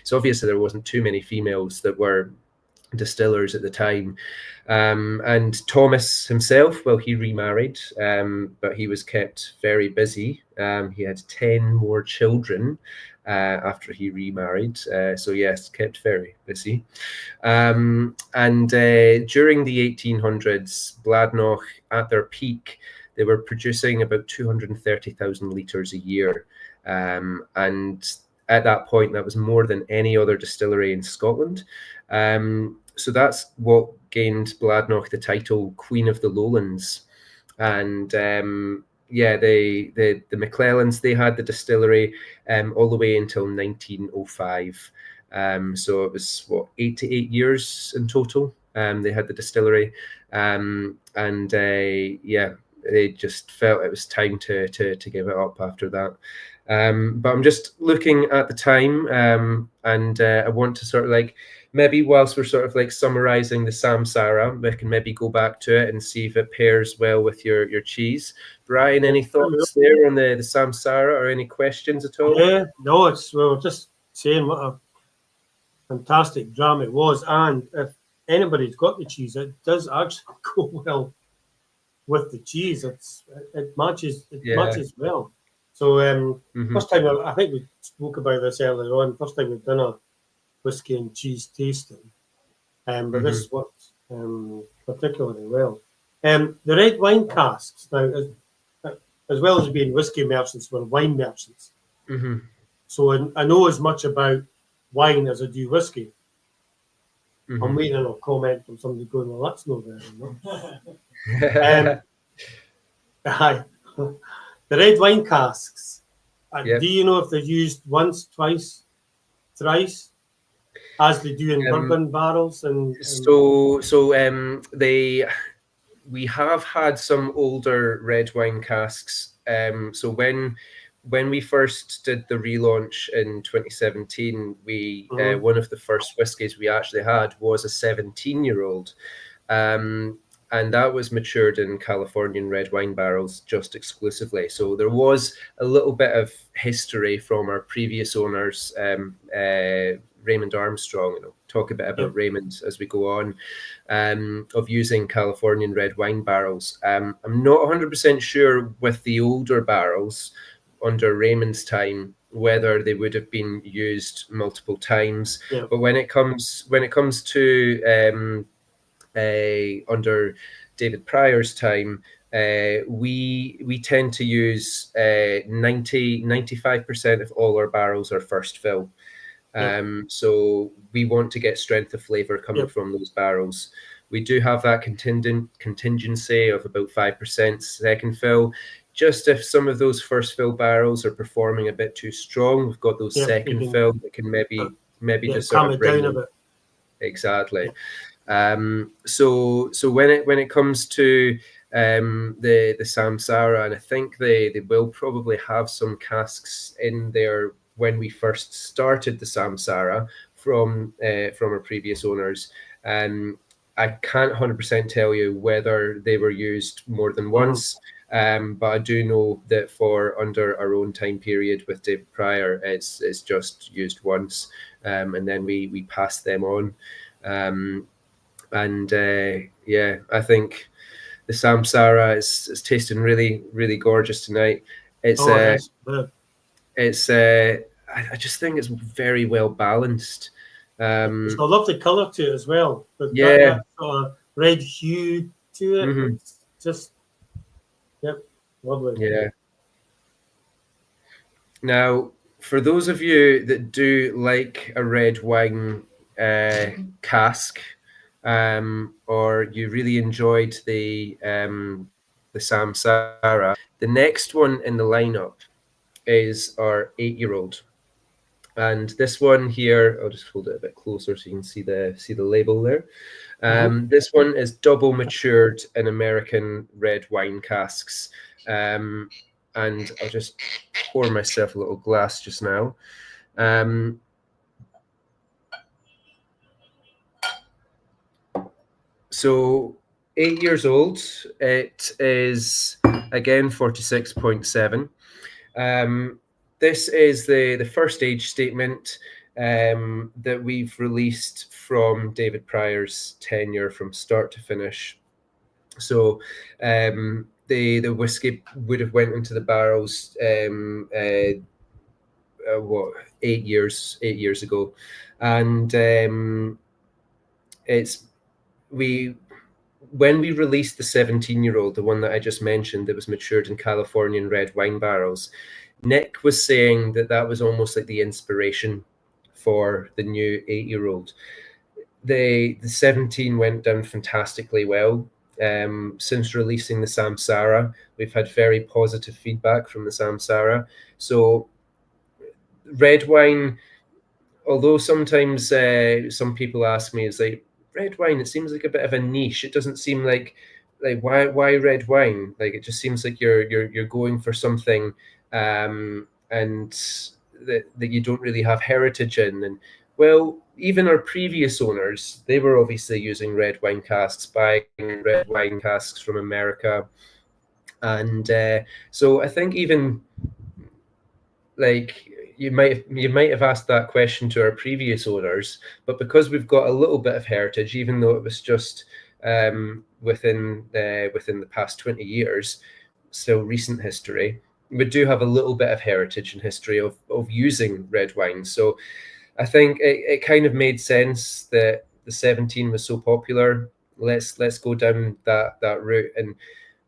So obviously there wasn't too many females that were distillers at the time, and Thomas himself, well, he remarried, but he was kept very busy. He had 10 more children after he remarried, so yes, kept very busy. And during the 1800s, Bladnoch, at their peak, they were producing about 230,000 litres a year, and at that point, that was more than any other distillery in Scotland. So that's what gained Bladnoch the title Queen of the Lowlands. And yeah, the McClellans, they had the distillery all the way until 1905. So it was, what, 8 to 8 years in total. They had the distillery. And yeah, they just felt it was time to give it up after that. But I'm just looking at the time, and I want to sort of like, maybe whilst we're sort of like summarizing the Samsara, we can maybe go back to it and see if it pairs well with your cheese. Brian, any thoughts there on the Samsara, or any questions at all? Yeah, no, it's, we were just saying what a fantastic dram it was, and if anybody's got the cheese, it does actually go well with the cheese. It matches well. So first time, I think we spoke about this earlier on. First time we've done a whiskey and cheese tasting, but this worked particularly well. The red wine casks, now, as well as being whiskey merchants, were wine merchants. So I know as much about wine as I do whiskey. I'm waiting on a comment from somebody going, well, that's no very enough. Aye. The red wine casks, do you know if they're used once, twice, thrice, as they do in bourbon barrels? We have had some older red wine casks. So when we first did the relaunch in 2017, one of the first whiskies we actually had was a 17-year-old. And that was matured in Californian red wine barrels just exclusively. So there was a little bit of history from our previous owners, Raymond Armstrong, and I'll talk a bit about Raymond as we go on, of using Californian red wine barrels. I'm not 100% sure with the older barrels under Raymond's time whether they would have been used multiple times. But when it comes to under David Pryor's time, we tend to use 95% of all our barrels are first fill. So we want to get strength of flavor coming from those barrels. We do have that contingency of about 5% second fill. Just if some of those first fill barrels are performing a bit too strong, we've got those second fill that can maybe just sort of bring them down a bit. Exactly. So when it comes to the Samsara, and I think they will probably have some casks in there when we first started the Samsara from our previous owners. I can't 100% tell you whether they were used more than once, but I do know that for under our own time period with David Pryor, it's just used once, and then we pass them on. Yeah, I think the Samsara is tasting really, really gorgeous tonight. I just think it's very well balanced. It's got a lovely colour to it as well. But Yeah. that sort of red hue to it. Mhm. It's just, yep, lovely. Yeah. Now, for those of you that do like a red wine cask, or you really enjoyed the Samsara, the next one in the lineup is our 8-year-old. And this one here, I'll just hold it a bit closer so you can see the label there. This one is double matured in American red wine casks. And I'll just pour myself a little glass just now. So 8 years old, it is again 46.7. This is the first age statement that we've released from David Pryor's tenure from start to finish. So the whiskey would have went into the barrels what 8 years ago, and it's when we released the 17-year-old, the one that I just mentioned that was matured in Californian red wine barrels, Nick was saying that was almost like the inspiration for the new 8-year-old. The 17 went down fantastically well. Since releasing the Samsara, we've had very positive feedback from the Samsara. So red wine, although sometimes some people ask me, is like, red wine, it seems like a bit of a niche. It doesn't seem like why red wine? Like, it just seems like you're going for something and that you don't really have heritage in. And well, even our previous owners, they were obviously using red wine casks, buying red wine casks from America. And so I think even like you might have asked that question to our previous owners, but because we've got a little bit of heritage, even though it was just within the past 20 years, still recent history, we do have a little bit of heritage and history of using red wine. So I think it kind of made sense that the 17 was so popular. Let's go down that route. And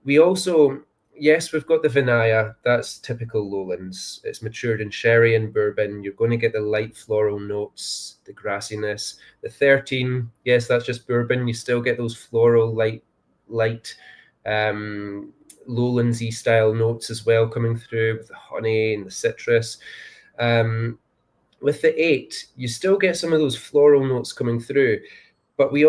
we also, yes, we've got the Vinaya. That's typical lowlands. It's matured in sherry and bourbon. You're going to get the light floral notes, the grassiness. The 13, yes, that's just bourbon. You still get those floral light lowlandsy style notes as well coming through with the honey and the citrus. With the 8, you still get some of those floral notes coming through, but we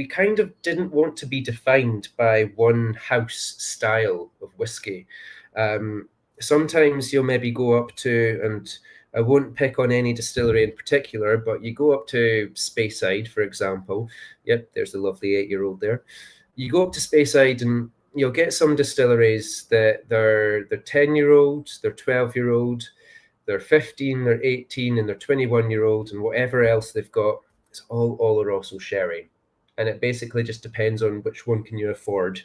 kind of didn't want to be defined by one house style of whiskey. Sometimes you'll maybe go up to, and I won't pick on any distillery in particular, but you go up to Speyside, for example. Yep, there's the lovely 8-year-old there. You go up to Speyside and you'll get some distilleries that they're 10-year-old, they're 12-year-old, they're 15, they're 18, and they're 21-year-old, and whatever else they've got, it's all Oloroso sherry. And it basically just depends on which one can you afford,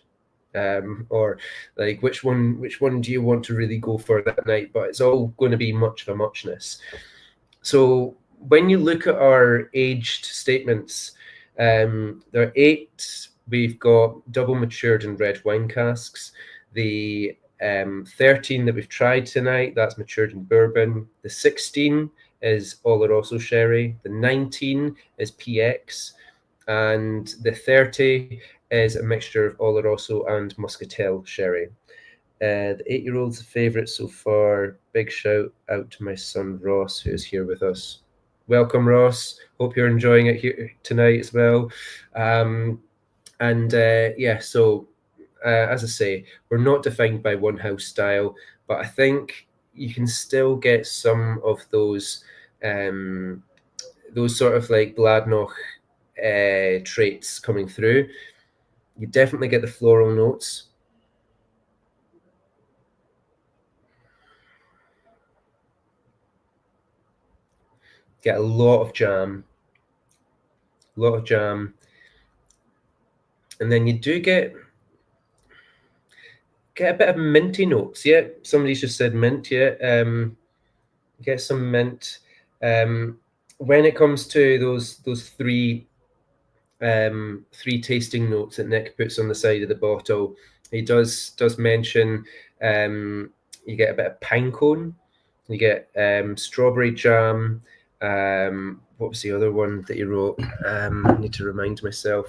or like which one do you want to really go for that night. But it's all going to be much of a muchness. So when you look at our aged statements, there are 8. We've got double matured in red wine casks. The 13 that we've tried tonight, that's matured in bourbon. The 16 is Oloroso sherry. The 19 is PX. And the 30 is a mixture of Oloroso and Muscatel sherry. The 8-year-old's favourite so far. Big shout out to my son Ross, who is here with us. Welcome, Ross. Hope you're enjoying it here tonight as well. Yeah, so as I say, we're not defined by one house style, but I think you can still get some of those sort of like Bladnoch traits coming through. You definitely get the floral notes. Get a lot of jam. And then you do get a bit of minty notes. Yeah, somebody's just said mint. Yeah, get some mint. when it comes to those three tasting notes that Nick puts on the side of the bottle, he does mention you get a bit of pine cone, you get strawberry jam. What was the other one that he wrote? I need to remind myself.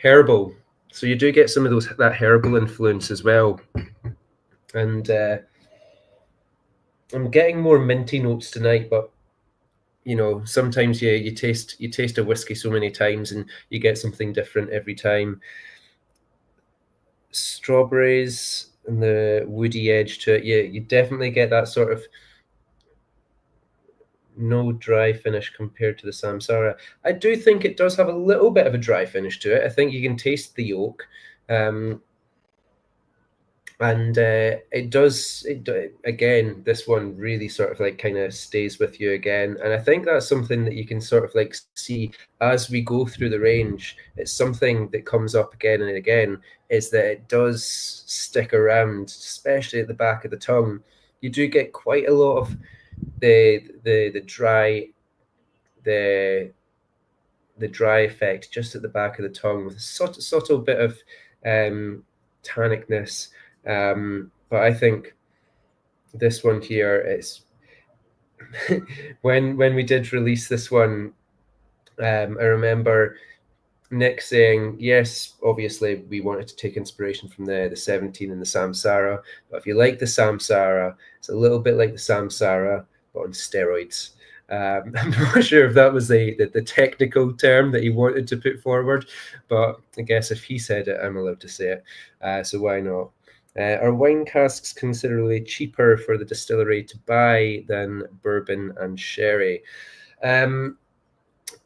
Herbal. So you do get some of that herbal influence as well. And I'm getting more minty notes tonight, but sometimes you taste a whiskey so many times and you get something different every time. Strawberries and the woody edge to it, you definitely get that sort of no dry finish compared to the Samsara. I do think it does have a little bit of a dry finish to it. I think you can taste the oak. And it does, again, this one really sort of like kind of stays with you again. And I think that's something that you can sort of like see as we go through the range. It's something that comes up again and again, is that it does stick around, especially at the back of the tongue. You do get quite a lot of the dry, the dry effect just at the back of the tongue with a subtle bit of tannicness. But I think this one here is when we did release this one, I remember Nick saying, yes, obviously we wanted to take inspiration from the 17 and the Samsara, but if you like the Samsara, it's a little bit like the Samsara, but on steroids. I'm not sure if that was the technical term that he wanted to put forward, but I guess if he said it, I'm allowed to say it, so why not? Are wine casks considerably cheaper for the distillery to buy than bourbon and sherry?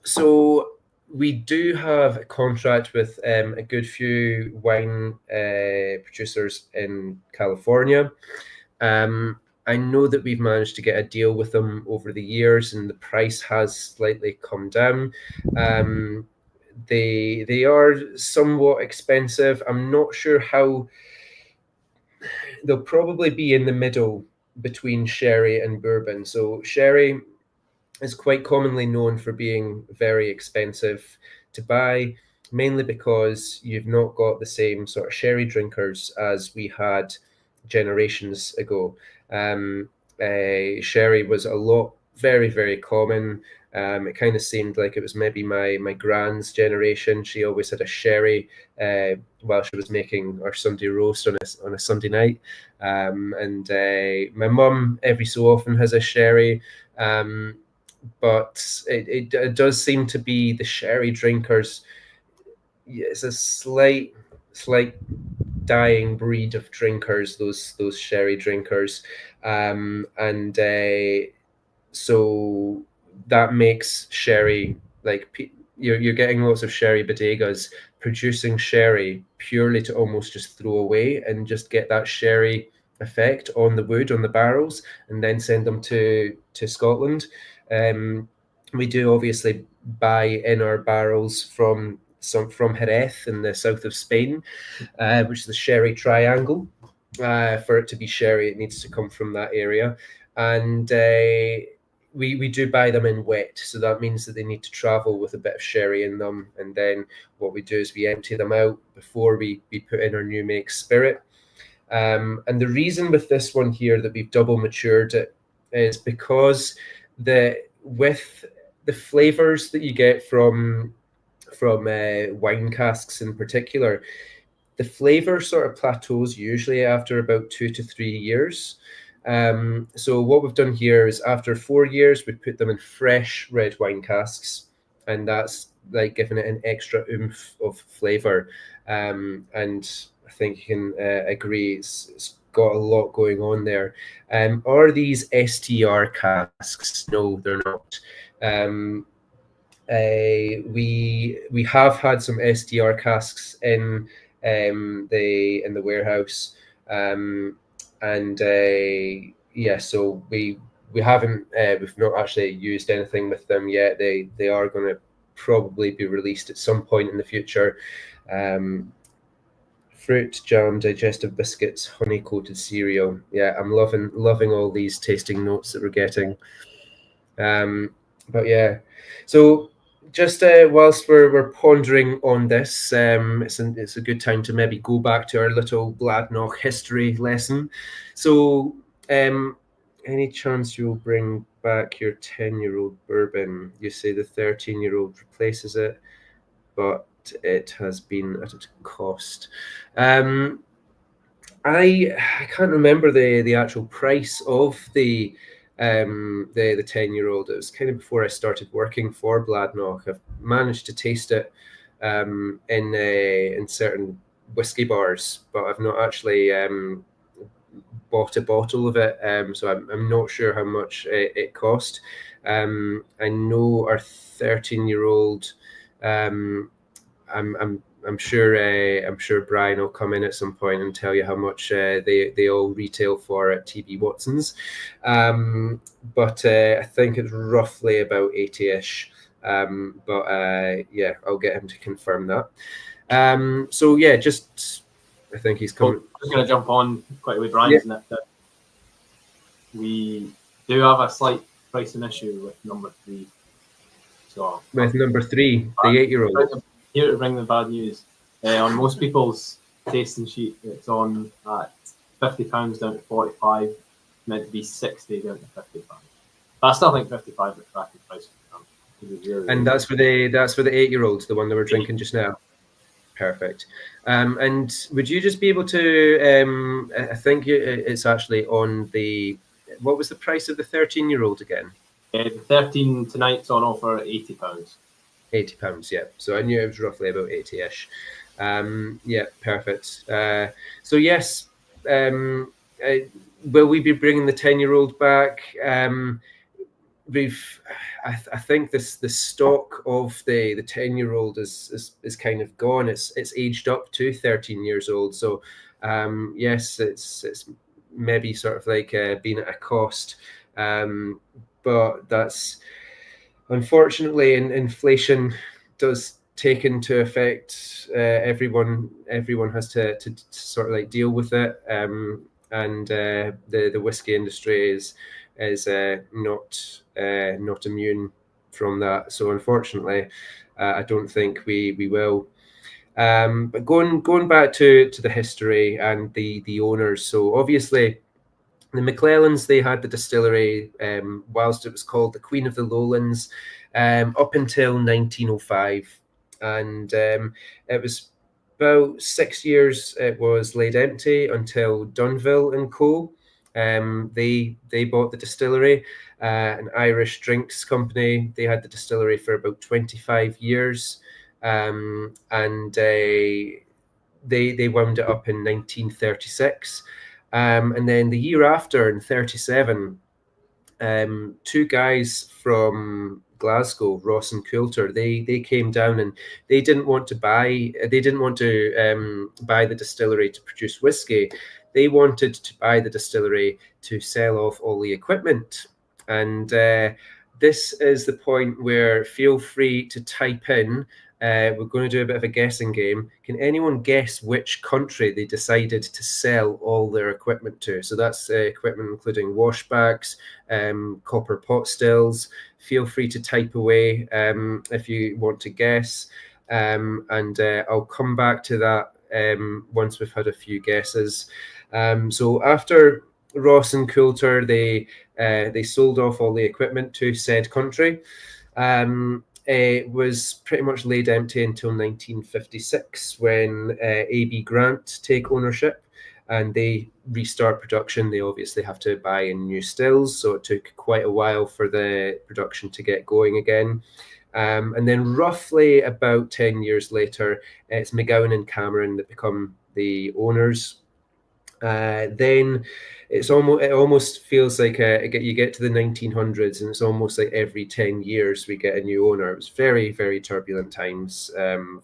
So we do have a contract with a good few wine producers in California. I know that we've managed to get a deal with them over the years, and the price has slightly come down. They are somewhat expensive. I'm not sure how. They'll probably be in the middle between sherry and bourbon. So sherry is quite commonly known for being very expensive to buy, mainly because you've not got the same sort of sherry drinkers as we had generations ago. Sherry was a lot, very, very common. It kind of seemed like it was maybe my grand's generation. She always had a sherry while she was making our Sunday roast on a Sunday night. And my mum every so often has a sherry. But it does seem to be the sherry drinkers. It's a slight dying breed of drinkers. Those sherry drinkers, and so that makes sherry like you're getting lots of sherry bodegas producing sherry purely to almost just throw away and just get that sherry effect on the wood, on the barrels, and then send them to Scotland. We do obviously buy in our barrels from Jerez in the south of Spain, which is the sherry triangle. For it to be sherry, it needs to come from that area, and we do buy them in wet, so that means that they need to travel with a bit of sherry in them. And then what we do is we empty them out before we put in our new make spirit. And the reason with this one here that we've double matured it is because with the flavors that you get from wine casks in particular, the flavor sort of plateaus usually after about 2 to 3 years. So what we've done here is after 4 years, we put them in fresh red wine casks, and that's like giving it an extra oomph of flavor. And I think you can agree it's got a lot going on there. Are these STR casks? No, they're not. We have had some STR casks in the warehouse, and yeah, so we haven't we've not actually used anything with them yet. They are going to probably be released at some point in the future. fruit, jam, digestive biscuits, honey-coated cereal. Yeah, I'm loving all these tasting notes that we're getting. But yeah, so just whilst we're pondering on this, it's a good time to maybe go back to our little Bladnoch history lesson. So, any chance you'll bring back your 10-year-old bourbon? You say the 13-year-old replaces it, but it has been at a cost. I can't remember the actual price of the 10-year-old. It was kind of before I started working for Bladnoch. I've managed to taste it in certain whiskey bars, but I've not actually bought a bottle of it. So I'm not sure how much it cost. I know our 13-year-old. I'm sure Brian will come in at some point and tell you how much they all retail for at TB Watson's, but I think it's roughly about 80-ish. But yeah, I'll get him to confirm that. So yeah, just I think he's coming. I'm just going to jump on quickly with Brian's Yeah. that we do have a slight pricing issue with number 3. So With number 3, the 8-year-old. Here to bring the bad news. On most people's tasting sheet, it's on at £50 down to 45, meant to be 60 down to 55. But I still think 55 is a cracking price. And that's for the 8-year-olds, the one that we're drinking just now. Perfect. And would you just be able to? I think it's actually on the. What was the price of the 13-year-old again? The 13 tonight's on offer at £80. £80, yeah. So I knew it was roughly about 80-ish. Yeah, perfect. So yes, will we be bringing the 10-year-old back? I think the stock of the 10-year-old is kind of gone. It's aged up to 13 years old. So yes, it's maybe sort of like being at a cost. But that's unfortunately, inflation does take into effect. Everyone has to sort of like deal with it. And the whiskey industry is not immune from that. So unfortunately, I don't think we will. But going back to the history and the owners. So obviously, the McClellans, they had the distillery whilst it was called the Queen of the Lowlands up until 1905, and it was about 6 years it was laid empty until Dunville and Co. They bought the distillery, an Irish drinks company. They had the distillery for about 25 years, and they wound it up in 1936. And then the year after, in 37, two guys from Glasgow, Ross and Coulter, they came down and they didn't want to buy the distillery to produce whiskey. They wanted to buy the distillery to sell off all the equipment. And this is the point where feel free to type in. We're going to do a bit of a guessing game. Can anyone guess which country they decided to sell all their equipment to? So that's equipment including washbacks, copper pot stills. Feel free to type away if you want to guess. And I'll come back to that once we've had a few guesses. So after Ross and Coulter, they sold off all the equipment to said country. It was pretty much laid empty until 1956 when AB Grant take ownership and they restart production. They obviously have to buy in new stills, so it took quite a while for the production to get going again. And then roughly about 10 years later, it's McGowan and Cameron that become the owners. Then it almost feels like you get to the 1900s and it's almost like every 10 years we get a new owner. It was very, very turbulent times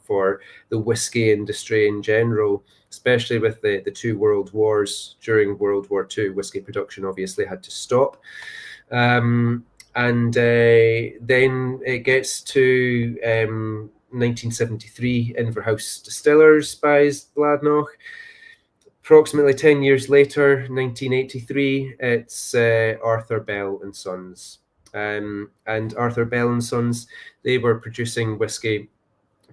for the whiskey industry in general, especially with the two world wars. During World War II, whiskey production obviously had to stop. And then it gets to 1973, Inverhouse Distillers buys Bladnoch. Approximately 10 years later, 1983, it's Arthur Bell and Sons. And Arthur Bell and Sons, they were producing whiskey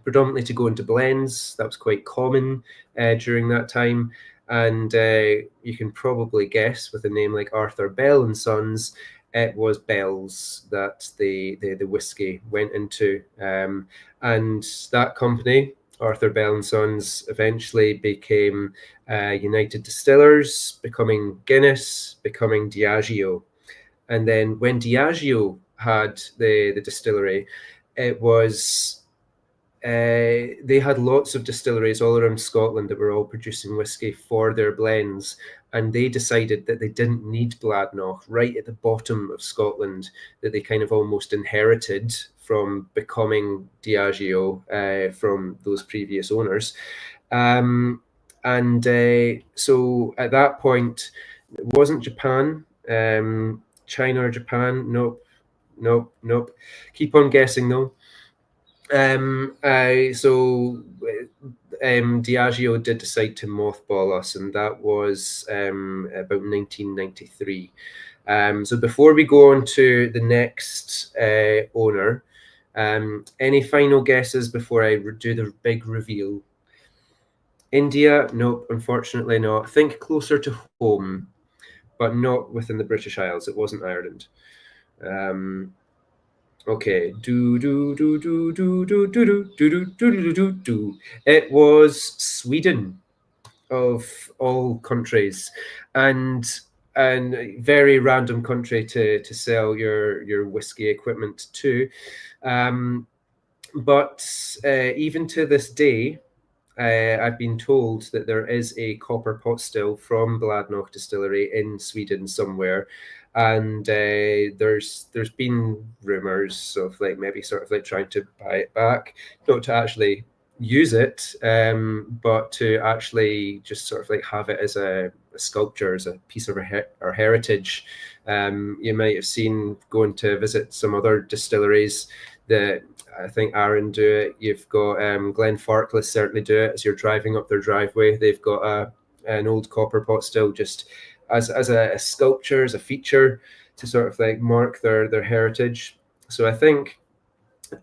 predominantly to go into blends. That was quite common during that time. And you can probably guess, with a name like Arthur Bell and Sons, it was Bell's that the whiskey went into. And that company, Arthur Bell and Sons, eventually became United Distillers, becoming Guinness, becoming Diageo. And then when Diageo had the distillery, it was they had lots of distilleries all around Scotland that were all producing whiskey for their blends, and they decided that they didn't need Bladnoch right at the bottom of Scotland, that they kind of almost inherited from becoming Diageo from those previous owners. So at that point, it wasn't Japan, China or Japan. Nope. Keep on guessing though. Diageo did decide to mothball us, and that was about 1993. So before we go on to the next owner, any final guesses before I do the big reveal? India? Nope, unfortunately not. Think closer to home, but not within the British Isles. It wasn't Ireland. Okay. It was Sweden, of all countries, and a very random country to sell your whiskey equipment to. But even to this day, I've been told that there is a copper pot still from Bladnoch Distillery in Sweden somewhere, and there's been rumors of like maybe sort of like trying to buy it back, not to actually use it, but to actually just sort of like have it as a sculpture, as a piece of our heritage. You might have seen, going to visit some other distilleries, that I think Aaron do it. You've got Glenfarclas certainly do it as you're driving up their driveway. They've got an old copper pot still, just as a sculpture, as a feature to sort of like mark their heritage. So I think,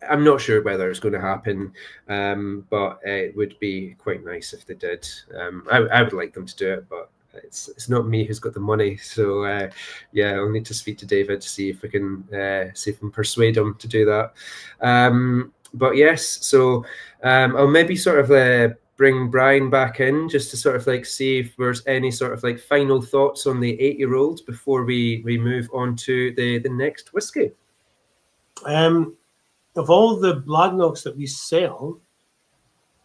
I'm not sure whether it's going to happen, but it would be quite nice if they did. I would like them to do it, but it's not me who's got the money. So yeah, I'll need to speak to David to see if we can persuade him to do that. But yes, so I'll maybe sort of bring Brian back in just to sort of like see if there's any sort of like final thoughts on the 8-year-old before we move on to the next whiskey. Of all the Bladnochs that we sell,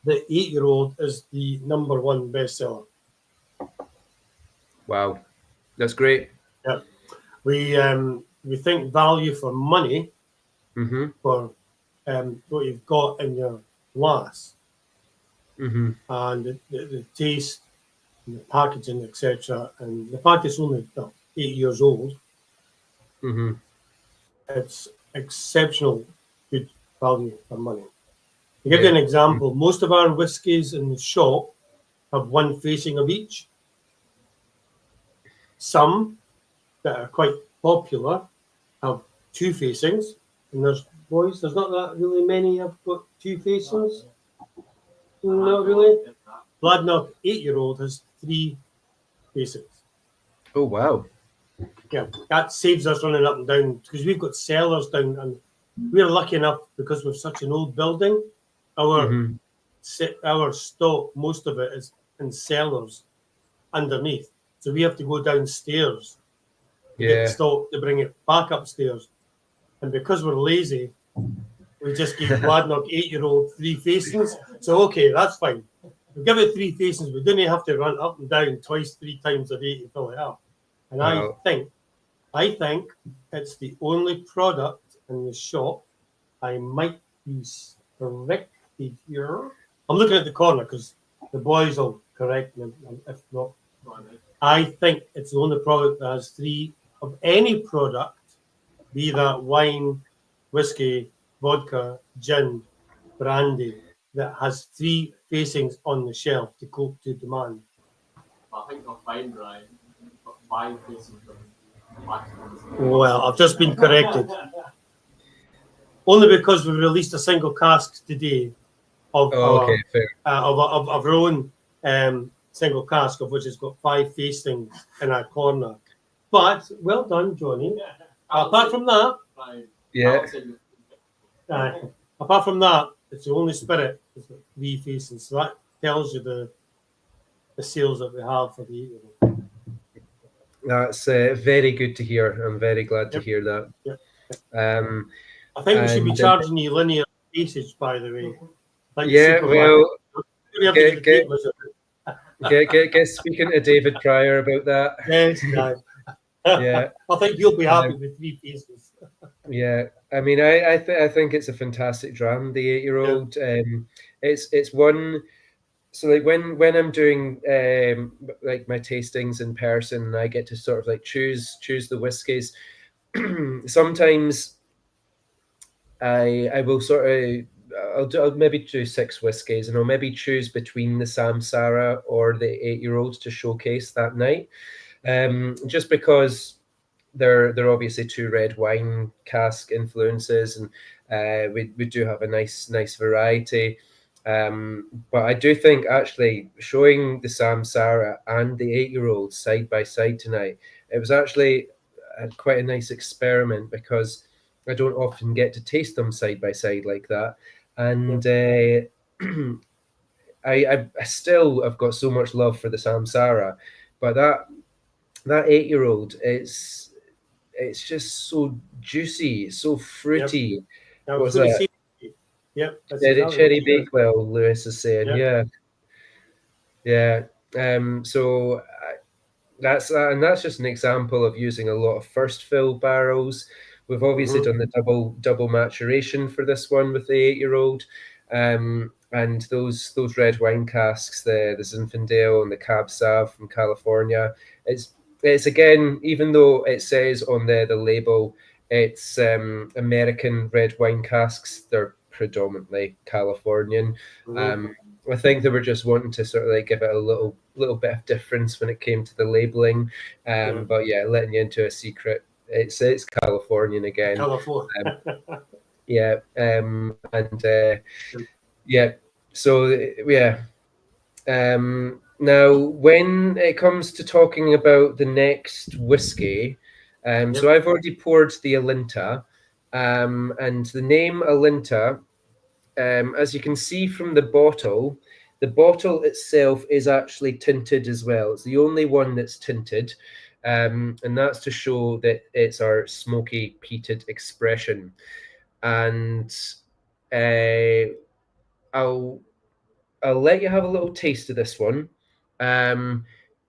the 8-year-old is the #1 bestseller. Wow, that's great. Yeah, we think value for money for what you've got in your glass, and the taste, and the packaging, etc., and the fact it's only 8 years old. It's exceptional good value for money. To give you an example, most of our whiskies in the shop have one facing of each. Some that are quite popular have 2 facings, and there's not that really many have got 2 facings. Not really. Bladnoch 8-year-old has 3 facings. Oh wow! Yeah, that saves us running up and down, because we've got cellars down, and we're lucky enough, because we're such an old building, our stock, most of it is in cellars underneath. So we have to go downstairs to get the stock to bring it back upstairs. And because we're lazy, we just give Bladnoch 8-year-old 3 facings. So okay, that's fine. We give it 3 facings. We don't have to run up and down twice, 3 times a day to fill it up. And I think it's the only product in the shop. I might be corrected here. I'm looking at the corner because the boys will correct me if not. I think it's the only product that has 3 of any product, be that wine, whiskey, vodka, gin, brandy that has 3 facings on the shelf to cope to demand. I think they'll find Ryan. Got 5 pieces of maximum. Well, I've just been corrected. Only because we released a single cask today of Okay, fair. of our own single cask, of which has got 5 facings in our corner. But well done, Johnny. Apart from that, Yeah. apart from that, it's the only spirit that's got 3 facings. So that tells you the sales that we have for the 8-year-old. That's very good to hear. I'm very glad to hear that. Yep. I think we should be charging you linear passage, by the way. Like yeah, well, get speaking to David Pryor about that. Yes, guys. Yeah, I think you'll be happy with 3 pieces. Yeah, I mean, I think it's a fantastic dram, the 8-year-old. It's one. So like when I'm doing like my tastings in person, I get to sort of like choose the whiskies. Sometimes I will sort of I'll maybe do 6 whiskies, and I'll maybe choose between the Samsara or the 8-year-old to showcase that night. Just because they're obviously 2 red wine cask influences, and we do have a nice variety. But I do think actually showing the Samsara and the 8-year-old side by side tonight, it was actually quite a nice experiment, because I don't often get to taste them side by side like that. And I still have got so much love for the Samsara, but that 8-year-old, it's just so juicy, so fruity. Yep. What's that? Yep. Cherry Bakewell, Lewis is saying. Yep. Yeah. So that's just an example of using a lot of first fill barrels. We've obviously done the double maturation for this one with the 8-year-old. And those red wine casks, the Zinfandel and the Cab Sav from California, it's again, even though it says on the label it's American red wine casks, they're predominantly Californian. I think they were just wanting to sort of like give it a little bit of difference when it came to the labeling. But yeah, letting you into a secret, it's Californian again. California. Yeah. Yeah. So yeah. Now, when it comes to talking about the next whiskey, so I've already poured the Alinta, and the name Alinta, as you can see from the bottle itself is actually tinted as well. It's the only one that's tinted, and that's to show that it's our smoky peated expression. And I'll let you have a little taste of this one.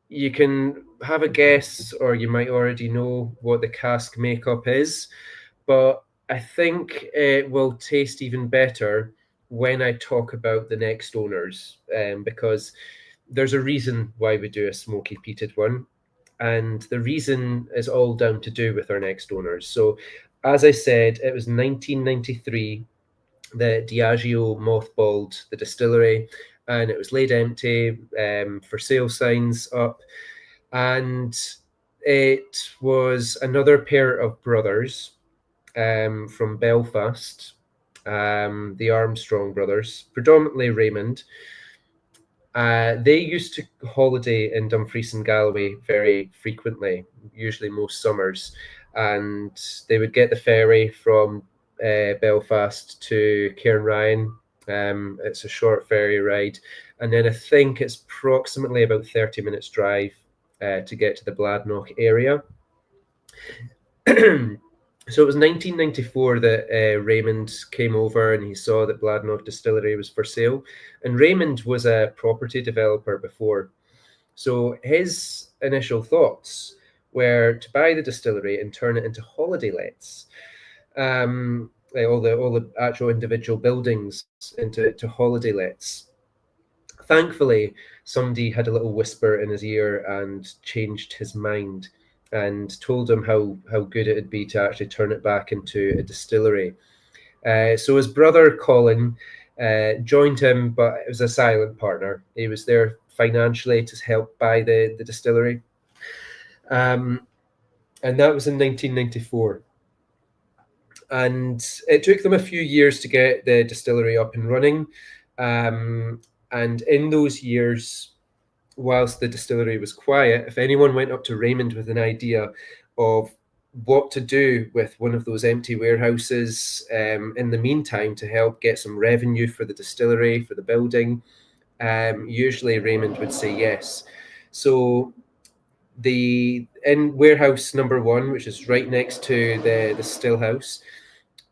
You can have a guess, or you might already know what the cask makeup is, but I think it will taste even better when I talk about the next owners, because there's a reason why we do a smoky peated one, and the reason is all down to do with our next owners. So, as I said, it was 1993 that Diageo mothballed the distillery, and it was laid empty, for sale signs up, and it was another pair of brothers from Belfast, the Armstrong brothers, predominantly Raymond. They used to holiday in Dumfries and Galloway very frequently, usually most summers, and they would get the ferry from Belfast to Cairnryan. It's a short ferry ride, and then I think it's approximately about 30 minutes drive to get to the Bladnoch area. So it was 1994 that Raymond came over and he saw that Bladnoch Distillery was for sale. And Raymond was a property developer before. So his initial thoughts were to buy the distillery and turn it into holiday lets. All the actual individual buildings into holiday lets. Thankfully, somebody had a little whisper in his ear and changed his mind and told him how good it would be to actually turn it back into a distillery. So his brother Colin joined him, but it was a silent partner. He was there financially to help buy the distillery. And that was in 1994. And it took them a few years to get the distillery up and running. And in those years, whilst the distillery was quiet, if anyone went up to Raymond with an idea of what to do with one of those empty warehouses in the meantime to help get some revenue for the distillery, for the building, usually Raymond would say yes. So in warehouse number 1, which is right next to the still house,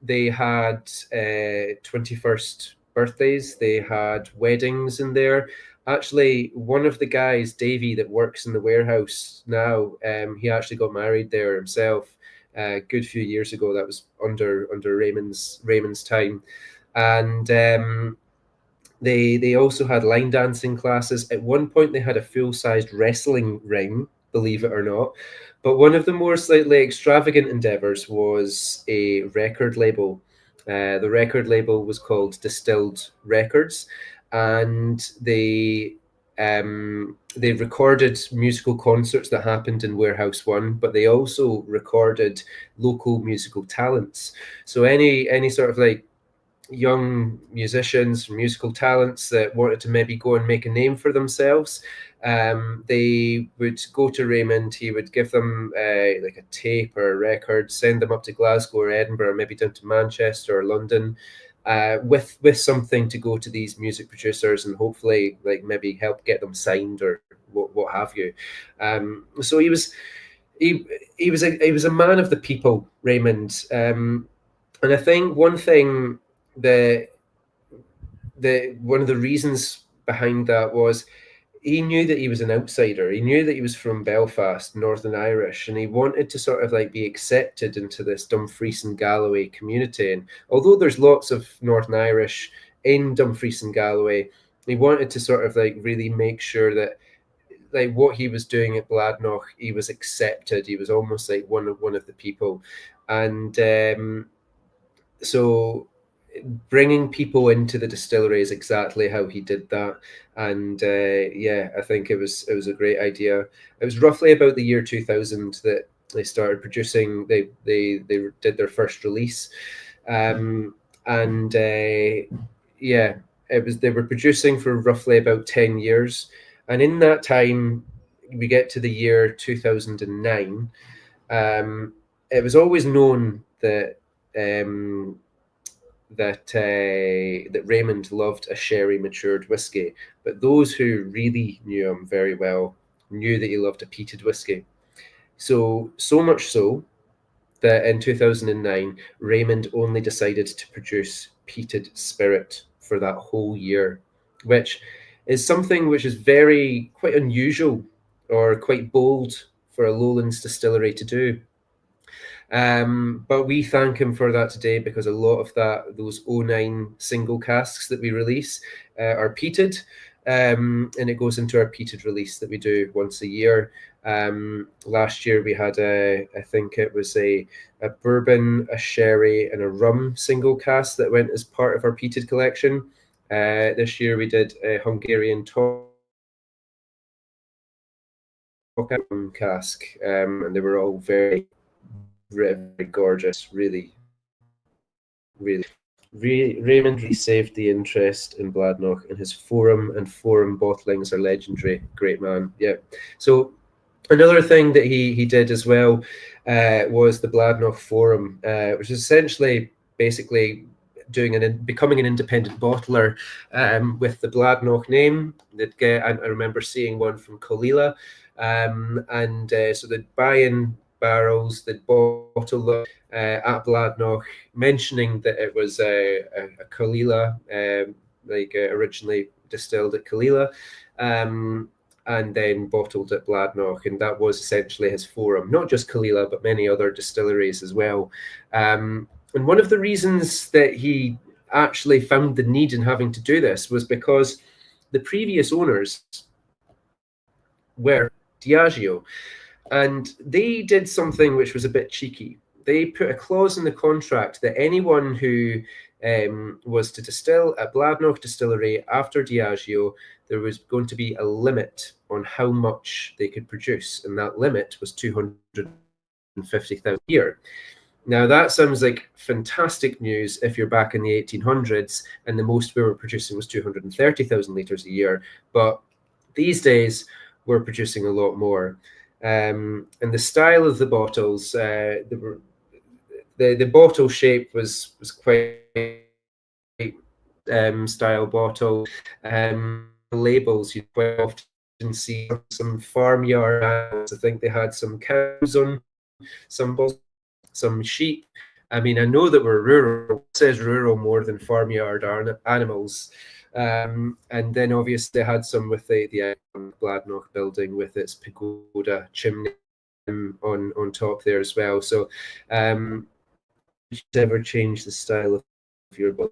they had 21st birthdays, they had weddings in there. Actually, one of the guys, Davey, that works in the warehouse now, he actually got married there himself a good few years ago. That was under Raymond's time. And they also had line dancing classes. At one point, they had a full-sized wrestling ring, believe it or not. But one of the more slightly extravagant endeavors was a record label. The record label was called Distilled Records, and they recorded musical concerts that happened in Warehouse 1, but they also recorded local musical talents. So any sort of like young musicians, musical talents that wanted to maybe go and make a name for themselves, they would go to Raymond. He would give them like a tape or a record, send them up to Glasgow or Edinburgh, or maybe down to Manchester or London, with something to go to these music producers and hopefully like maybe help get them signed or what have you. So he was a man of the people, Raymond. And I think one thing that one of the reasons behind that was he knew that he was an outsider. He knew that he was from Belfast, Northern Irish, and he wanted to sort of like be accepted into this Dumfries and Galloway community. And although there's lots of Northern Irish in Dumfries and Galloway, he wanted to sort of like really make sure that like what he was doing at Bladnoch, he was accepted. He was almost like one of the people. And so bringing people into the distillery is exactly how he did that. And yeah, I think it was a great idea. It was roughly about the year 2000 that they started producing. They did their first release, and yeah, they were producing for roughly about 10 years. And in that time, we get to the year 2009. It was always known that that Raymond loved a sherry matured whiskey, but those who really knew him very well knew that he loved a peated whiskey. So much so that in 2009, Raymond only decided to produce peated spirit for that whole year, which is something which is quite unusual or quite bold for a Lowlands distillery to do. But we thank him for that today, because a lot of those 09 single casks that we release are peated, and it goes into our peated release that we do once a year. Last year we had I think it was a bourbon, a sherry, and a rum single cask that went as part of our peated collection. This year we did a Hungarian cask, and they were all very gorgeous. Really Raymond really saved the interest in Bladnoch, and his forum and forum bottlings are legendary. Great man. Yeah. So another thing that he did as well was the Bladnoch Forum, which is essentially basically becoming an independent bottler with the Bladnoch name. I remember seeing one from Colila, and so they'd buy in barrels, they'd bottle them at Bladnoch, mentioning that it was a Colila, originally distilled at Colila, and then bottled at Bladnoch, and that was essentially his forum. Not just Colila, but many other distilleries as well. And one of the reasons that he actually found the need in having to do this was because the previous owners were Diageo, and they did something which was a bit cheeky. They put a clause in the contract that anyone who was to distill at Bladnoch distillery after Diageo. There was going to be a limit on how much they could produce, and that limit was 250,000 a year. Now that sounds like fantastic news if you're back in the 1800s and the most we were producing was 230,000 litres a year, but these days we're producing a lot more. And the style of the bottles, the bottle shape was quite style bottle. Labels, you quite often see some farmyard animals. I think they had some cows on some bottles, some sheep. I mean, I know that we're rural. It says rural more than farmyard animals. And then obviously I had some with the Bladnoch building with its pagoda chimney on top there as well. So should ever change the style of your bottle?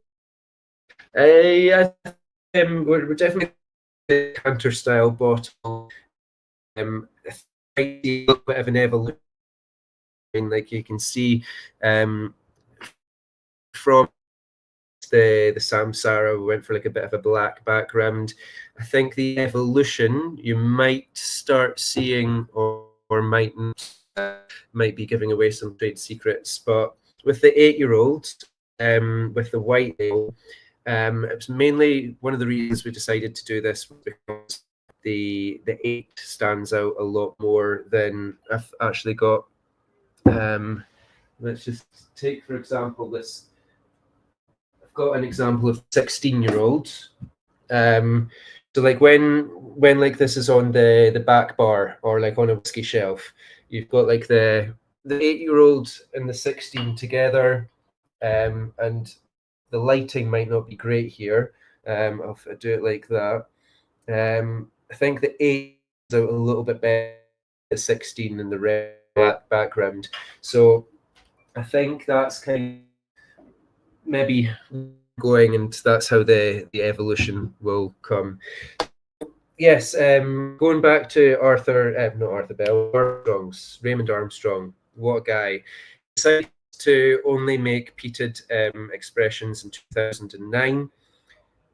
We're definitely a counter style bottle. A little bit of an evolution. Like you can see from the Samsara, we went for like a bit of a black background. I think the evolution you might start seeing or might be giving away some trade secrets, but with the 8-year-old with the white ale, it was mainly one of the reasons we decided to do this because the 8 stands out a lot more than I've actually got. Let's just take, for example, this. I've got an example of 16-year-old. So like when like this is on the back bar or like on a whiskey shelf, you've got like the 8-year-old and the 16 together, and the lighting might not be great here. If I do it like that, I think the 8 is out a little bit better than the 16 in the red background. So I think that's kind of maybe going, and that's how the evolution will come. Yes, going back to Raymond Armstrong. What a guy. He decided to only make peated expressions in 2009.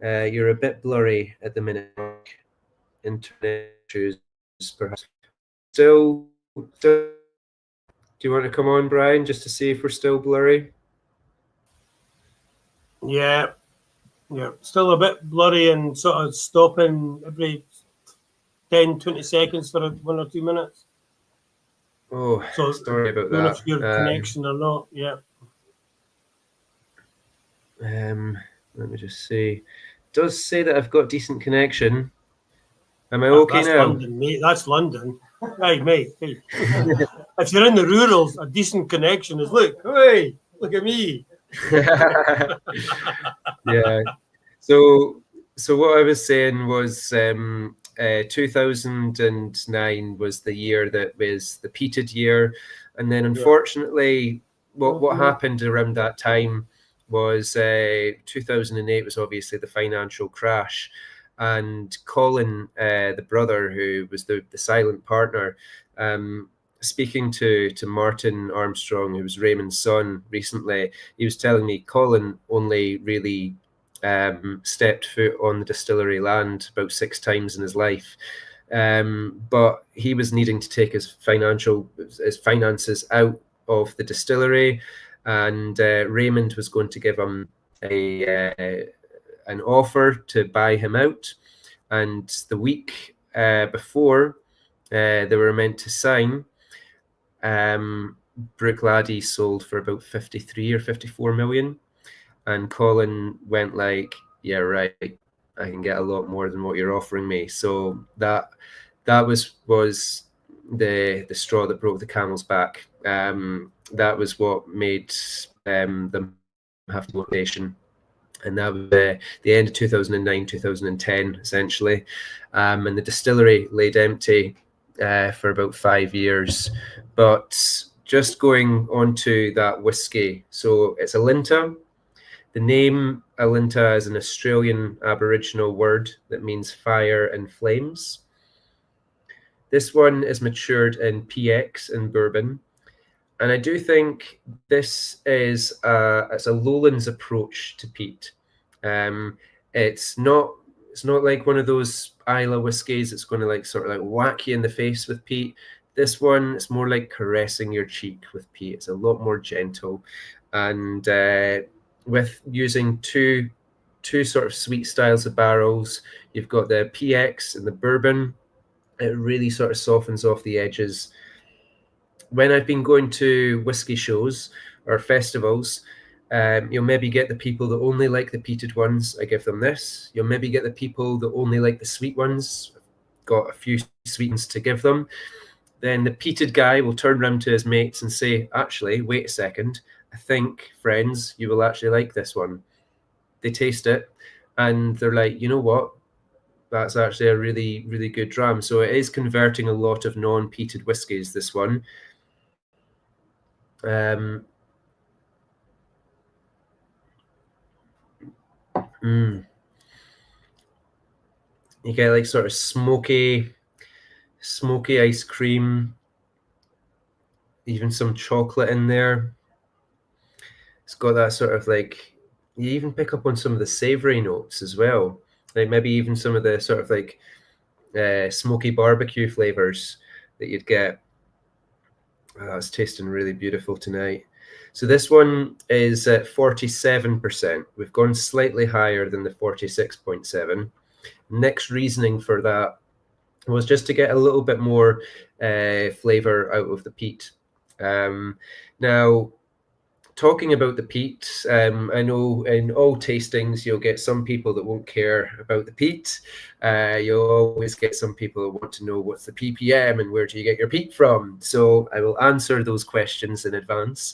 You're a bit blurry at the minute. Internet issues, perhaps. Still, do you want to come on, Brian, just to see if we're still blurry? Yeah, still a bit blurry and sort of stopping every 10, 20 seconds for 1 or 2 minutes. Oh, so sorry about that. I don't know if your connection or not. Yeah. Let me just see. It does say that I've got decent connection. Am I okay that's now? London, mate. That's London. Hey, mate. Hey. If you're in the rurals, a decent connection is look at me. Yeah. So what I was saying was 2009 was the year that was the peated year, and then unfortunately what happened around that time was 2008 was obviously the financial crash, and Colin, the brother who was the silent partner, speaking to Martin Armstrong, who was Raymond's son recently, he was telling me Colin only really stepped foot on the distillery land about 6 times in his life, but he was needing to take his finances out of the distillery, and Raymond was going to give him an offer to buy him out, and the week before they were meant to sign, Bruichladdich sold for about 53 or 54 million. And Colin went like, yeah, right, I can get a lot more than what you're offering me. So that was the straw that broke the camel's back. That was what made them have the motivation. And that was the end of 2009, 2010, essentially. And the distillery laid empty for about 5 years. But just going on to that whiskey, so it's Alinta. The name Alinta is an Australian Aboriginal word that means fire and flames. This one is matured in PX in bourbon, And I do think this is it's a lowlands approach to peat. It's not like one of those Islay whiskies. It's going to like sort of like whack you in the face with peat. This one, it's more like caressing your cheek with peat. It's a lot more gentle, and with using two sort of sweet styles of barrels, you've got the PX and the bourbon. It really sort of softens off the edges. When I've been going to whiskey shows or festivals, you'll maybe get the people that only like the peated ones. I give them this. You'll maybe get the people that only like the sweet ones. I've got a few sweet ones to give them. Then the peated guy will turn around to his mates and say, actually, wait a second. I think, friends, you will actually like this one. They taste it and they're like, you know what? That's actually a really, really good dram. So it is converting a lot of non-peated whiskies, this one. You get like sort of smoky ice cream, even some chocolate in there. It's got that sort of like, you even pick up on some of the savory notes as well, like maybe even some of the sort of like smoky barbecue flavors that you'd get. Oh, it's tasting really beautiful tonight. So this one is at 47%. We've gone slightly higher than the 46.7. Nick's reasoning for that was just to get a little bit more flavor out of the peat. Now, talking about the peat, I know in all tastings you'll get some people that won't care about the peat. You'll always get some people that want to know what's the ppm and where do you get your peat from. So I will answer those questions in advance.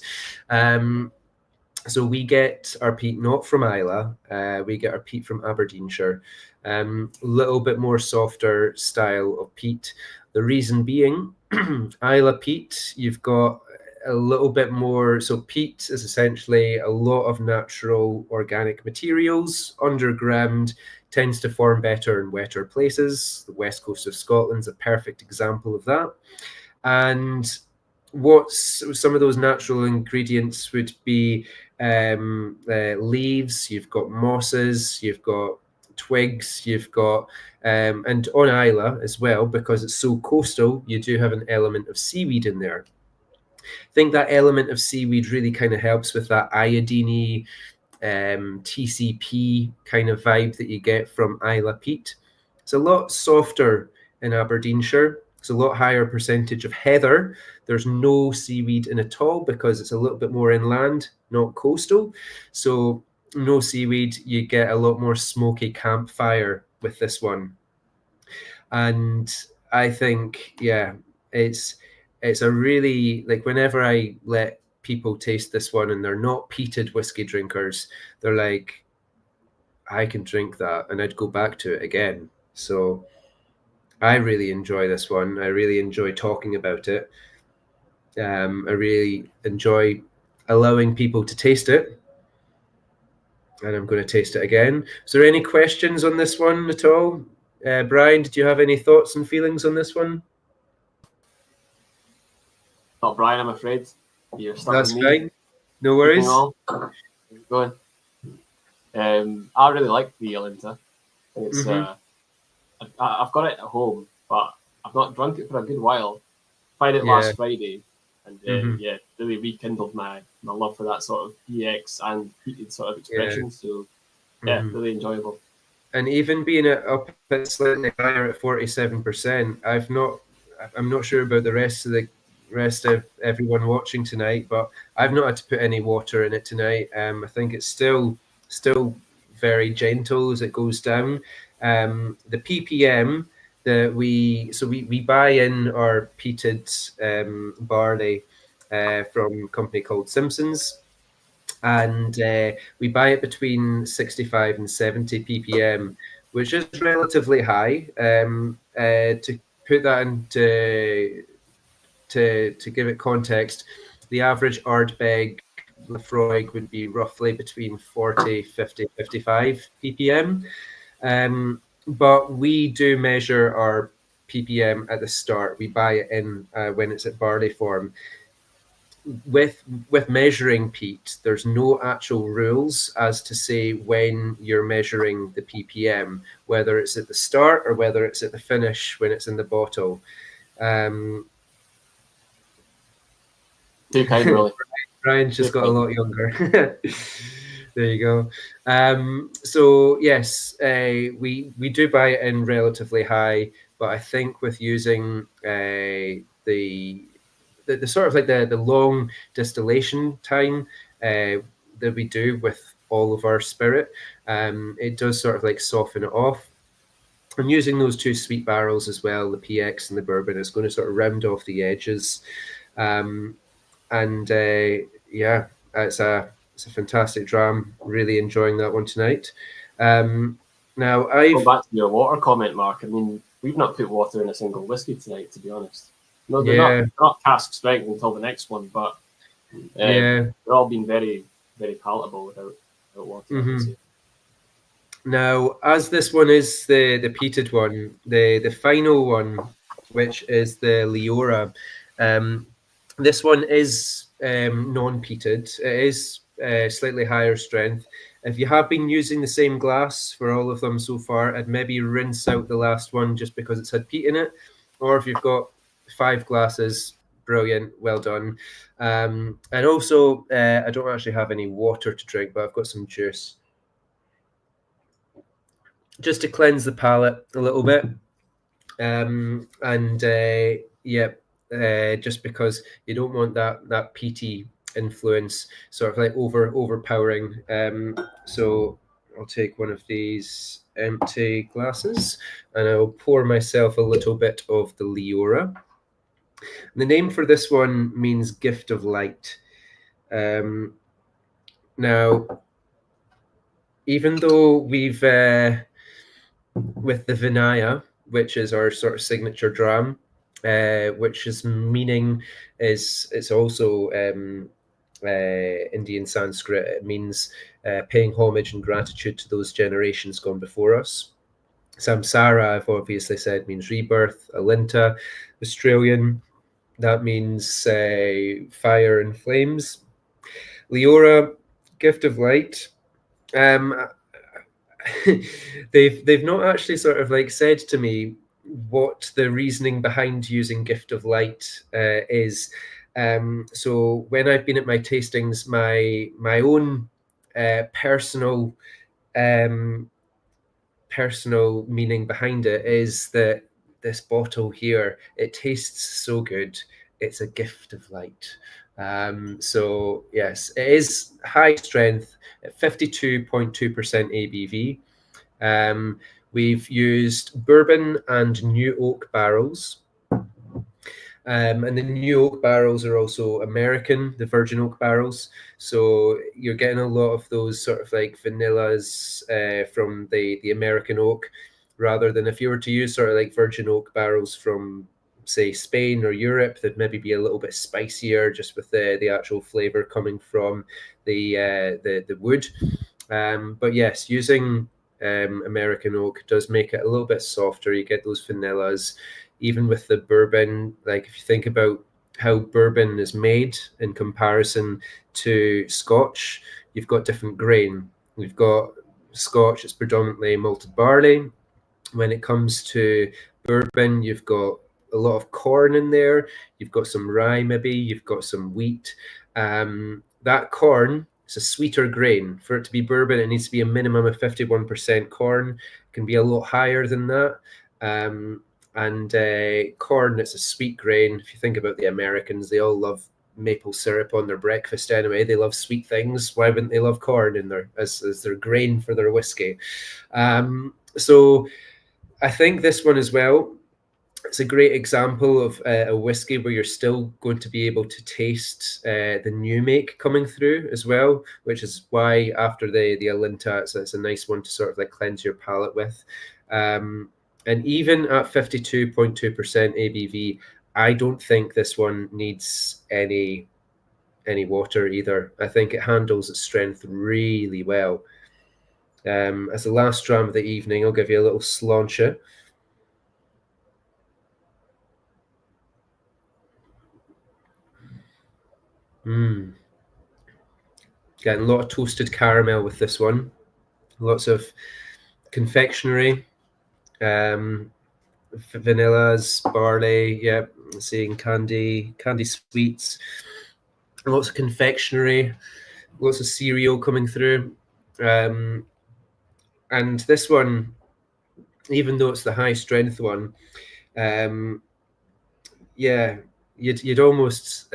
So we get our peat not from Islay, we get our peat from Aberdeenshire. A little bit more softer style of peat. The reason being, Islay peat, you've got a little bit more. So peat is essentially a lot of natural organic materials underground, tends to form better in wetter places. The west coast of Scotland's a perfect example of that. And what's some of those natural ingredients would be leaves, you've got mosses, you've got twigs, you've got and on Islay as well, because it's so coastal, you do have an element of seaweed in there. I think that element of seaweed really kind of helps with that iodine TCP kind of vibe that you get from Islay peat. It's a lot softer in Aberdeenshire. It's a lot higher percentage of heather. There's no seaweed in at all because it's a little bit more inland, not coastal. So no seaweed, you get a lot more smoky campfire with this one. And I think, yeah, it's a really, like, whenever I let people taste this one and they're not peated whiskey drinkers, they're like, I can drink that and I'd go back to it again. So I really enjoy this one. I really enjoy talking about it. I really enjoy allowing people to taste it. And I'm going to taste it again. Is there any questions on this one at all? Brian, did you have any thoughts and feelings on this one? Not Brian, I'm afraid. You're stuck That's with me. fine. No worries. How's it going? I really like the Yolanta. It's I've got it at home, but I've not drunk it for a good while. Tried it last Friday, and really rekindled my love for that sort of EX and heated sort of expression. So really enjoyable. And even being up at slightly higher at 47%, I'm not sure about the rest of everyone watching tonight, but I've not had to put any water in it tonight. I think it's still very gentle as it goes down. The ppm that we buy in our peated barley from a company called Simpsons, and we buy it between 65 and 70 ppm, which is relatively high. To put that into to give it context, the average Ardbeg Lafroig would be roughly between 40, 50, 55 ppm. But we do measure our ppm at the start. We buy it in when it's at barley form. with measuring peat, there's no actual rules as to say when you're measuring the ppm, whether it's at the start or whether it's at the finish when it's in the bottle. Too kind, really. Brian's just got a lot younger. There you go. So yes, we do buy it in relatively high, but I think with using the sort of like the long distillation time that we do with all of our spirit, it does sort of like soften it off. And using those two sweet barrels as well, the PX and the bourbon, is going to sort of round off the edges. And yeah, it's a fantastic dram. Really enjoying that one tonight. Now Go back to your water comment, Mark. I mean, we've not put water in a single whiskey tonight, to be honest. No, they're not cask strength until the next one, but they're all been very, very palatable without water. Mm-hmm. Now, as this one is the peated one, the final one, which is the Leora, this one is non-peated. It is slightly higher strength. If you have been using the same glass for all of them so far, I'd maybe rinse out the last one just because it's had peat in it. Or if you've got 5 glasses, brilliant, well done. And also, I don't actually have any water to drink, but I've got some juice, just to cleanse the palate a little bit. Just because you don't want that peaty influence sort of like overpowering. So I'll take one of these empty glasses and I'll pour myself a little bit of the Leora. The name for this one means gift of light. Now, even though we've with the Vinaya, which is our sort of signature dram, which is meaning is it's also Indian Sanskrit. It means paying homage and gratitude to those generations gone before us. Samsara, I've obviously said, means rebirth. Alinta, Australian, that means fire and flames. Leora, gift of light. They've not actually sort of like said to me what the reasoning behind using gift of light is. So when I've been at my tastings, my own personal meaning behind it is that this bottle here, it tastes so good. It's a gift of light. So yes, it is high strength at 52.2% ABV. We've used bourbon and new oak barrels. And the new oak barrels are also American, the virgin oak barrels. So you're getting a lot of those sort of like vanillas from the American oak, rather than if you were to use sort of like virgin oak barrels from, say, Spain or Europe, that maybe be a little bit spicier just with the actual flavor coming from the wood. But yes, using American oak does make it a little bit softer. You get those vanillas. Even with the bourbon, like if you think about how bourbon is made in comparison to Scotch, you've got different grain. We've got Scotch, it's predominantly malted barley. When it comes to bourbon, you've got a lot of corn in there. You've got some rye, maybe. You've got some wheat. That corn, it's a sweeter grain. For it to be bourbon, it needs to be a minimum of 51% corn. It can be a lot higher than that. Corn, it's a sweet grain. If you think about the Americans, they all love maple syrup on their breakfast anyway. They love sweet things. Why wouldn't they love corn in their as their grain for their whiskey? So I think this one as well, it's a great example of a whiskey where you're still going to be able to taste the new make coming through as well, which is why after the Alinta, it's a nice one to sort of like cleanse your palate with. And even at 52.2% ABV, I don't think this one needs any water either. I think it handles its strength really well. As the last dram of the evening, I'll give you a little slauncher. Getting a lot of toasted caramel with this one. Lots of confectionery, vanillas, barley. Yeah, seeing candy sweets. Lots of confectionery. Lots of cereal coming through. And this one, even though it's the high strength one, yeah, you'd almost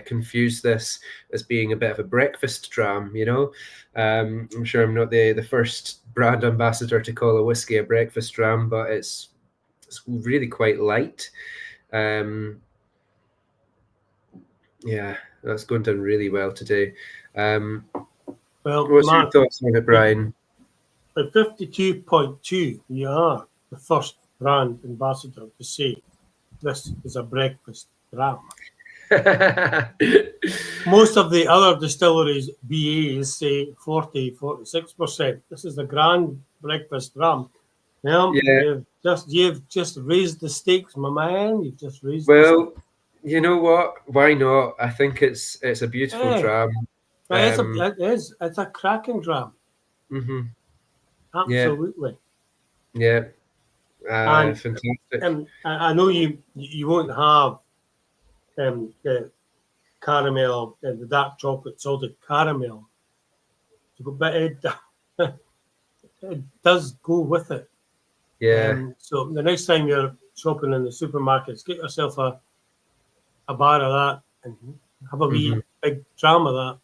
confuse this as being a bit of a breakfast dram, you know. I'm sure I'm not the first brand ambassador to call a whiskey a breakfast dram, but it's really quite light. Yeah, that's going down really well today. Well, what's Mark, your thoughts on it, Brian? At 52.2, you are the first brand ambassador to say this is a breakfast dram. Most of the other distilleries, BAs, say 40-46%. This is the grand breakfast dram. Well, Yeah. you've just raised the stakes, my man. You've just raised the Well, stakes. you know what? Why not? I think it's a beautiful Hey. dram. It is. It's a cracking dram. Mhm. Absolutely. Yeah. And Fantastic. I know you won't have the caramel and the dark chocolate salted caramel, but it does go with it. Yeah. So the next time you're shopping in the supermarkets, get yourself a bar of that and have a wee big dram of that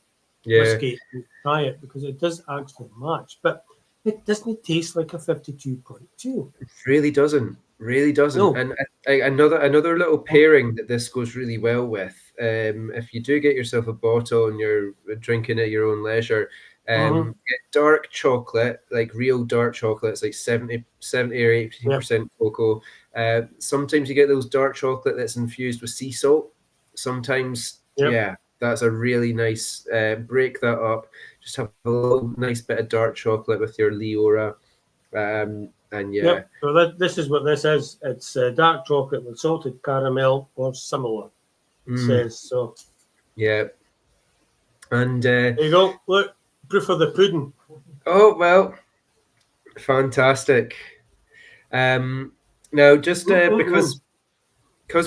whiskey and try it, because it does actually match. But it doesn't taste like a 52.2. It really doesn't. Really doesn't. No. And another little pairing that this goes really well with. If you do get yourself a bottle and you're drinking at your own leisure, get dark chocolate, like real dark chocolate. It's like 70 or 80% cocoa. Sometimes you get those dark chocolate that's infused with sea salt. Sometimes, yeah, that's a really nice, break that up. Just have a little nice bit of dark chocolate with your Leora. And yeah. Yep. So this is what this is. It's dark chocolate with salted caramel or similar. It says so. Yeah. And there you go. Look, proof of the pudding. Oh well, fantastic. Now, just because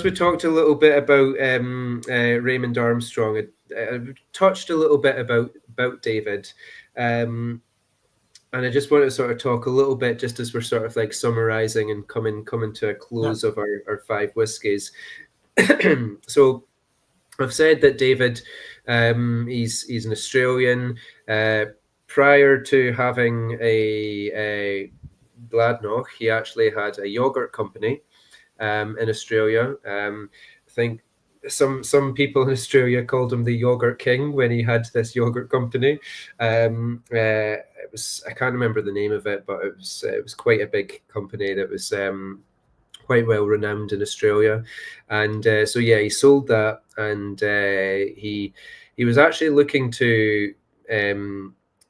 we talked a little bit about Raymond Armstrong, I touched a little bit about David. And I just want to sort of talk a little bit, just as we're sort of like summarizing and coming to a close of our 5 whiskies. So I've said that David, he's an Australian. Prior to having a Bladnoch, he actually had a yogurt company in Australia. I think some people in Australia called him the Yogurt King when he had this yogurt company. It was, I can't remember the name of it, but it was quite a big company that was quite well renowned in Australia. And so yeah, he sold that, and he was actually looking to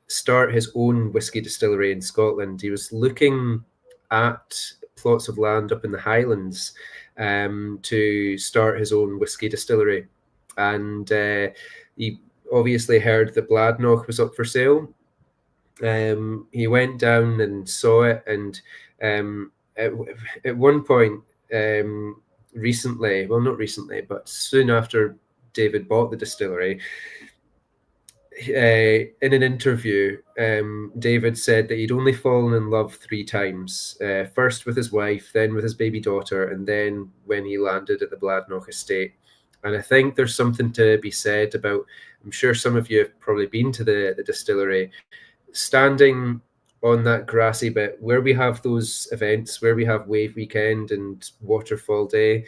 start his own whiskey distillery in Scotland. He was looking at plots of land up in the Highlands to start his own whiskey distillery, and he obviously heard that Bladnoch was up for sale. He went down and saw it, and at one point, recently, well, not recently, but soon after David bought the distillery, in an interview, David said that he'd only fallen in love 3 times. First with his wife, then with his baby daughter, and then when he landed at the Bladnoch estate. And I think there's something to be said about, I'm sure some of you have probably been to the distillery, standing on that grassy bit where we have those events, where we have Wave Weekend and Waterfall Day.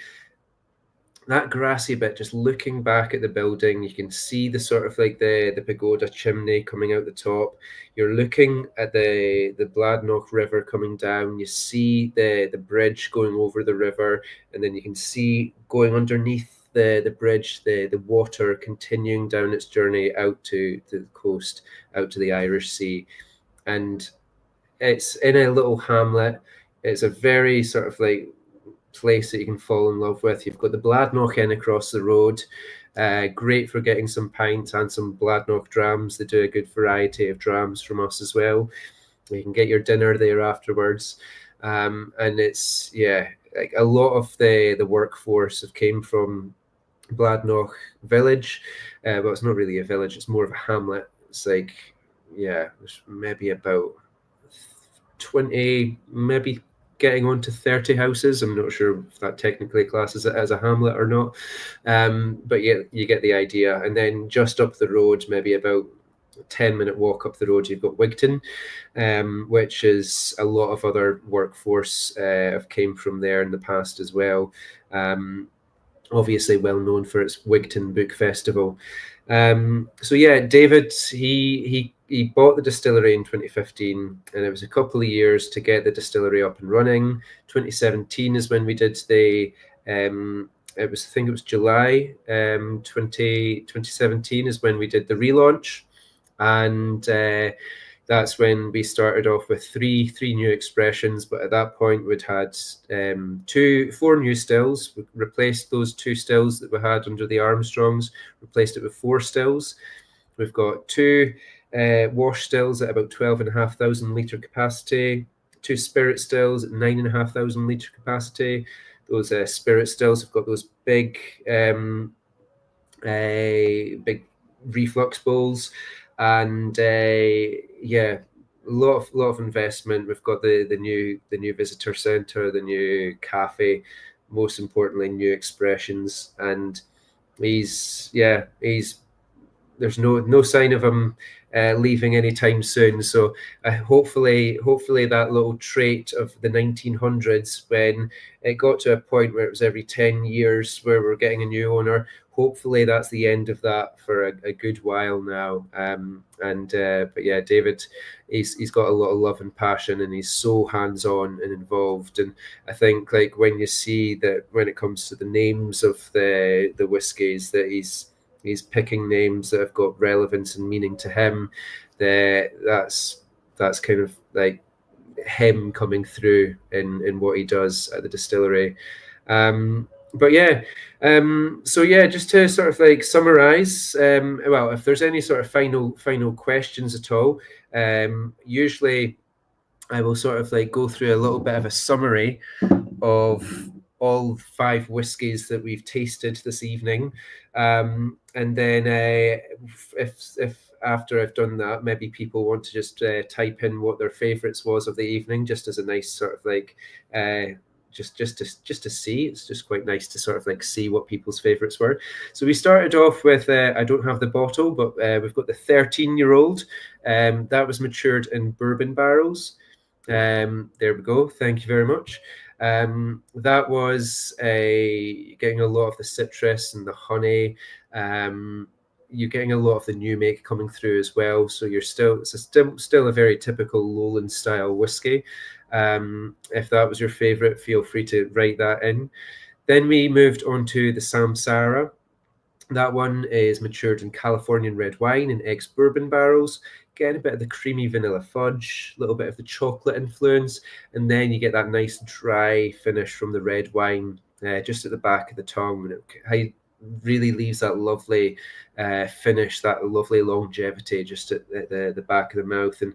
That grassy bit, just looking back at the building, you can see the sort of like the pagoda chimney coming out the top. You're looking at the Bladnoch River coming down. You see the bridge going over the river, and then you can see going underneath the bridge, the water continuing down its journey out to the coast, out to the Irish Sea. And it's in a little hamlet. It's a very sort of like place that you can fall in love with. You've got the Bladnoch Inn across the road. Great for getting some pints and some Bladnoch drams. They do a good variety of drams from us as well. You can get your dinner there afterwards. And it's, like a lot of the workforce have came from Bladnoch village. But it's not really a village, it's more of a hamlet. It's like, there's maybe about 20, maybe getting on to 30 houses. I'm not sure if that technically classes it as a hamlet or not. But yeah, you get the idea. And then just up the road, maybe about a 10-minute walk up the road, you've got Wigton, which is a lot of other workforce have came from there in the past as well. Obviously well known for its Wigton Book Festival. So yeah, David, he bought the distillery in 2015, and it was a couple of years to get the distillery up and running. 2017 is when we did the I think it was July 2017 is when we did the relaunch, and that's when we started off with three new expressions. But at that point, we'd had 4 new stills. We replaced those 2 stills that we had under the Armstrongs, replaced it with 4 stills. We've got 2 wash stills at about 12,500 litre capacity, 2 spirit stills at 9,500 litre capacity. Those spirit stills have got those big reflux bowls. And a lot of investment. We've got the new visitor centre, the new cafe, most importantly new expressions, and he's there's no sign of him leaving anytime soon. So hopefully that little trait of the 1900s, when it got to a point where it was every 10 years where we're getting a new owner, hopefully that's the end of that for a good while now. But yeah, David, he's got a lot of love and passion, and he's so hands-on and involved. And I think, like, when you see that when it comes to the names of the whiskies, that he's picking names that have got relevance and meaning to him, that's kind of like him coming through in what he does at the distillery. But yeah, so yeah, just to sort of like summarize, well, if there's any sort of final questions at all, usually I will sort of like go through a little bit of a summary of all 5 whiskies that we've tasted this evening, and then if after I've done that, maybe people want to just type in what their favorites was of the evening, just as a nice sort of like just to see. It's just quite nice to sort of like see what people's favorites were. So we started off with I don't have the bottle, but we've got the 13-year-old. That was matured in bourbon barrels. There we go. Thank you very much. That was getting a lot of the citrus and the honey. You're getting a lot of the new make coming through as well. So it's still a very typical Lowland style whiskey. If that was your favorite, feel free to write that in. Then we moved on to the Samsara. That one is matured in Californian red wine and ex-bourbon barrels. Getting a bit of the creamy vanilla fudge, a little bit of the chocolate influence, and then you get that nice dry finish from the red wine just at the back of the tongue. And it really leaves that lovely finish, that lovely longevity just at the back of the mouth, and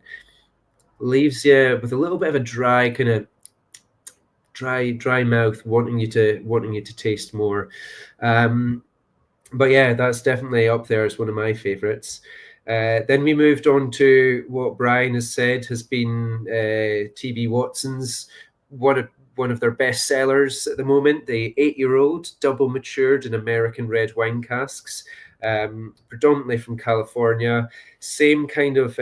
leaves you with a little bit of a dry kind of dry mouth, wanting you to taste more. But yeah, that's definitely up there as one of my favorites. Then we moved on to what Brian has said has been T.B. Watson's one of their best sellers at the moment, the 8-year-old double matured in American red wine casks, predominantly from California. Same kind of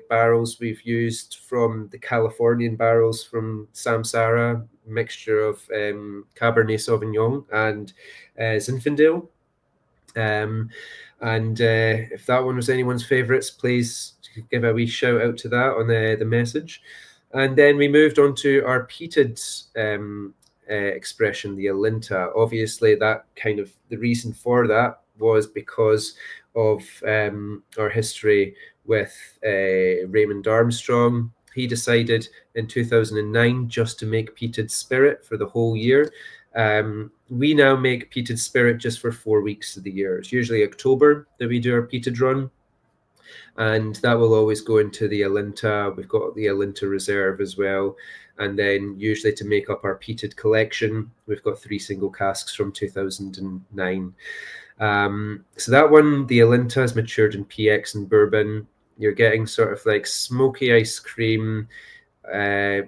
barrels we've used from the Californian barrels from Samsara, mixture of Cabernet Sauvignon and Zinfandel. And if that one was anyone's favorites, please give a wee shout out to that on the message. And then we moved on to our peated expression, the Alinta. Obviously, that kind of the reason for that was because of our history with Raymond Armstrong. He decided in 2009 just to make peated spirit for the whole year. We now make peated spirit just for 4 weeks of the year. It's usually October that we do our peated run, and that will always go into the Alinta. We've got the Alinta Reserve as well, and then usually to make up our peated collection, we've got 3 single casks from 2009. So that one, the Alinta, is matured in PX and bourbon. You're getting sort of like smoky ice cream. I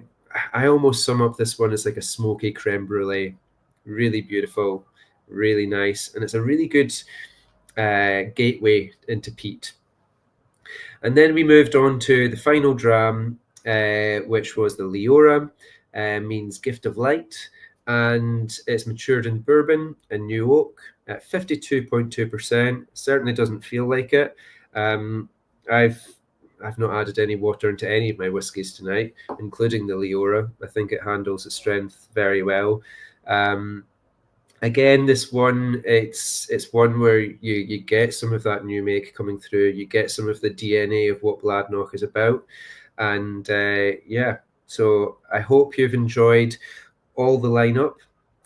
almost sum up this one as like a smoky creme brulee. Really beautiful, really nice, and it's a really good gateway into peat. And then we moved on to the final dram, which was the Leora, means gift of light, and it's matured in bourbon and new oak at 52.2%. Certainly doesn't feel like it. I've not added any water into any of my whiskies tonight, including the Leora. I think it handles the strength very well. Again, this one, it's one where you get some of that new make coming through. You get some of the DNA of what Bladnoch is about. And yeah, so I hope you've enjoyed all the lineup.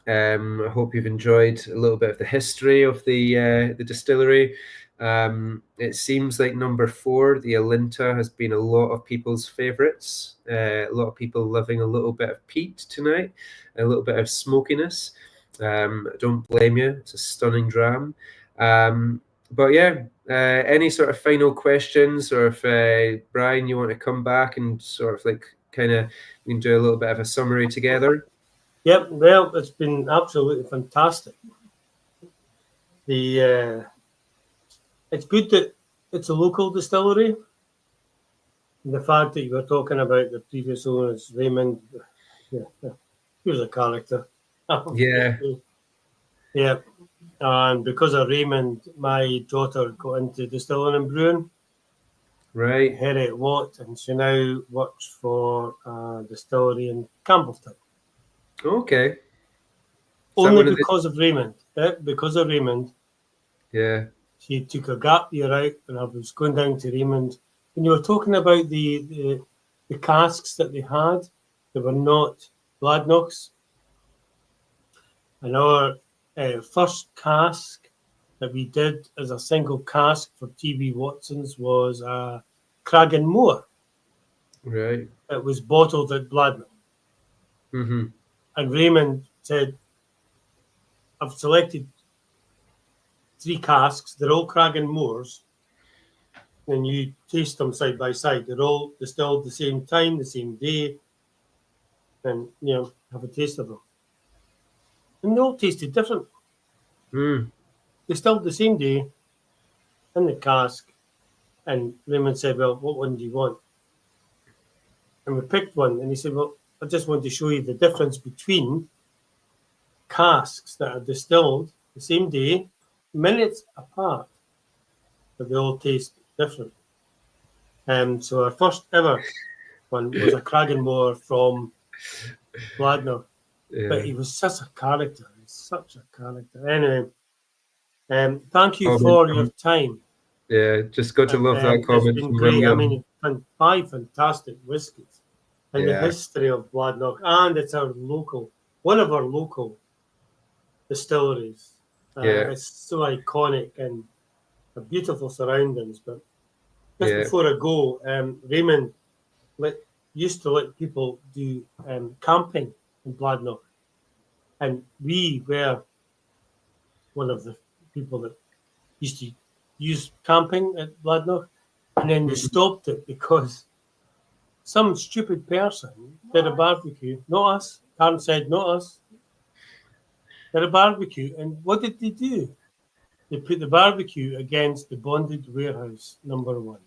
I hope you've enjoyed a little bit of the history of the distillery. It seems like number 4, the Alinta, has been a lot of people's favourites. A lot of people loving a little bit of peat tonight, a little bit of smokiness. I don't blame you. It's a stunning dram. But yeah, any sort of final questions, or if Brian, you want to come back and sort of like kind of we can do a little bit of a summary together. Yep, well, it's been absolutely fantastic. It's good that it's a local distillery. And the fact that you were talking about the previous owners, Raymond, he was a character. Yeah. Yeah. And because of Raymond, my daughter got into distilling and brewing. Right. Harriet Watt, and she now works for a distillery in Campbelltown. Okay. Only because of Raymond. Because of Raymond. Yeah. She took a gap year out, and I was going down to Raymond. When you were talking about the casks that they had, they were not Bladnochs. And our first cask that we did as a single cask for T.B. Watson's was Cragganmore. Right. It was bottled at Bladnoch. Mm-hmm. And Raymond said, I've selected 3 casks. They're all Cragganmores. And you taste them side by side. They're all distilled the same time, the same day. And, have a taste of them. And they all tasted different. Mm. Distilled the same day in the cask. And Raymond said, well, what one do you want? And we picked one. And he said, well, I just want to show you the difference between casks that are distilled the same day, minutes apart, but they all taste different. So our first ever one was a Cragganmore from Bladnoch. Yeah. But he was such a character. He's such a character. Anyway, thank you for your time. Yeah, just got to love that comment. It's been great. I mean, 5 fantastic whiskies. And the history of Bladnoch. And it's one of our local distilleries. It's so iconic and beautiful surroundings. But just before I go, Raymond used to let people do camping in Bladnoch. And we were one of the people that used to use camping at Bladnoch. And then they stopped it because some stupid person did a barbecue. Not us. Karen said, not us. Did a barbecue. And what did they do? They put the barbecue against the bonded warehouse number 1.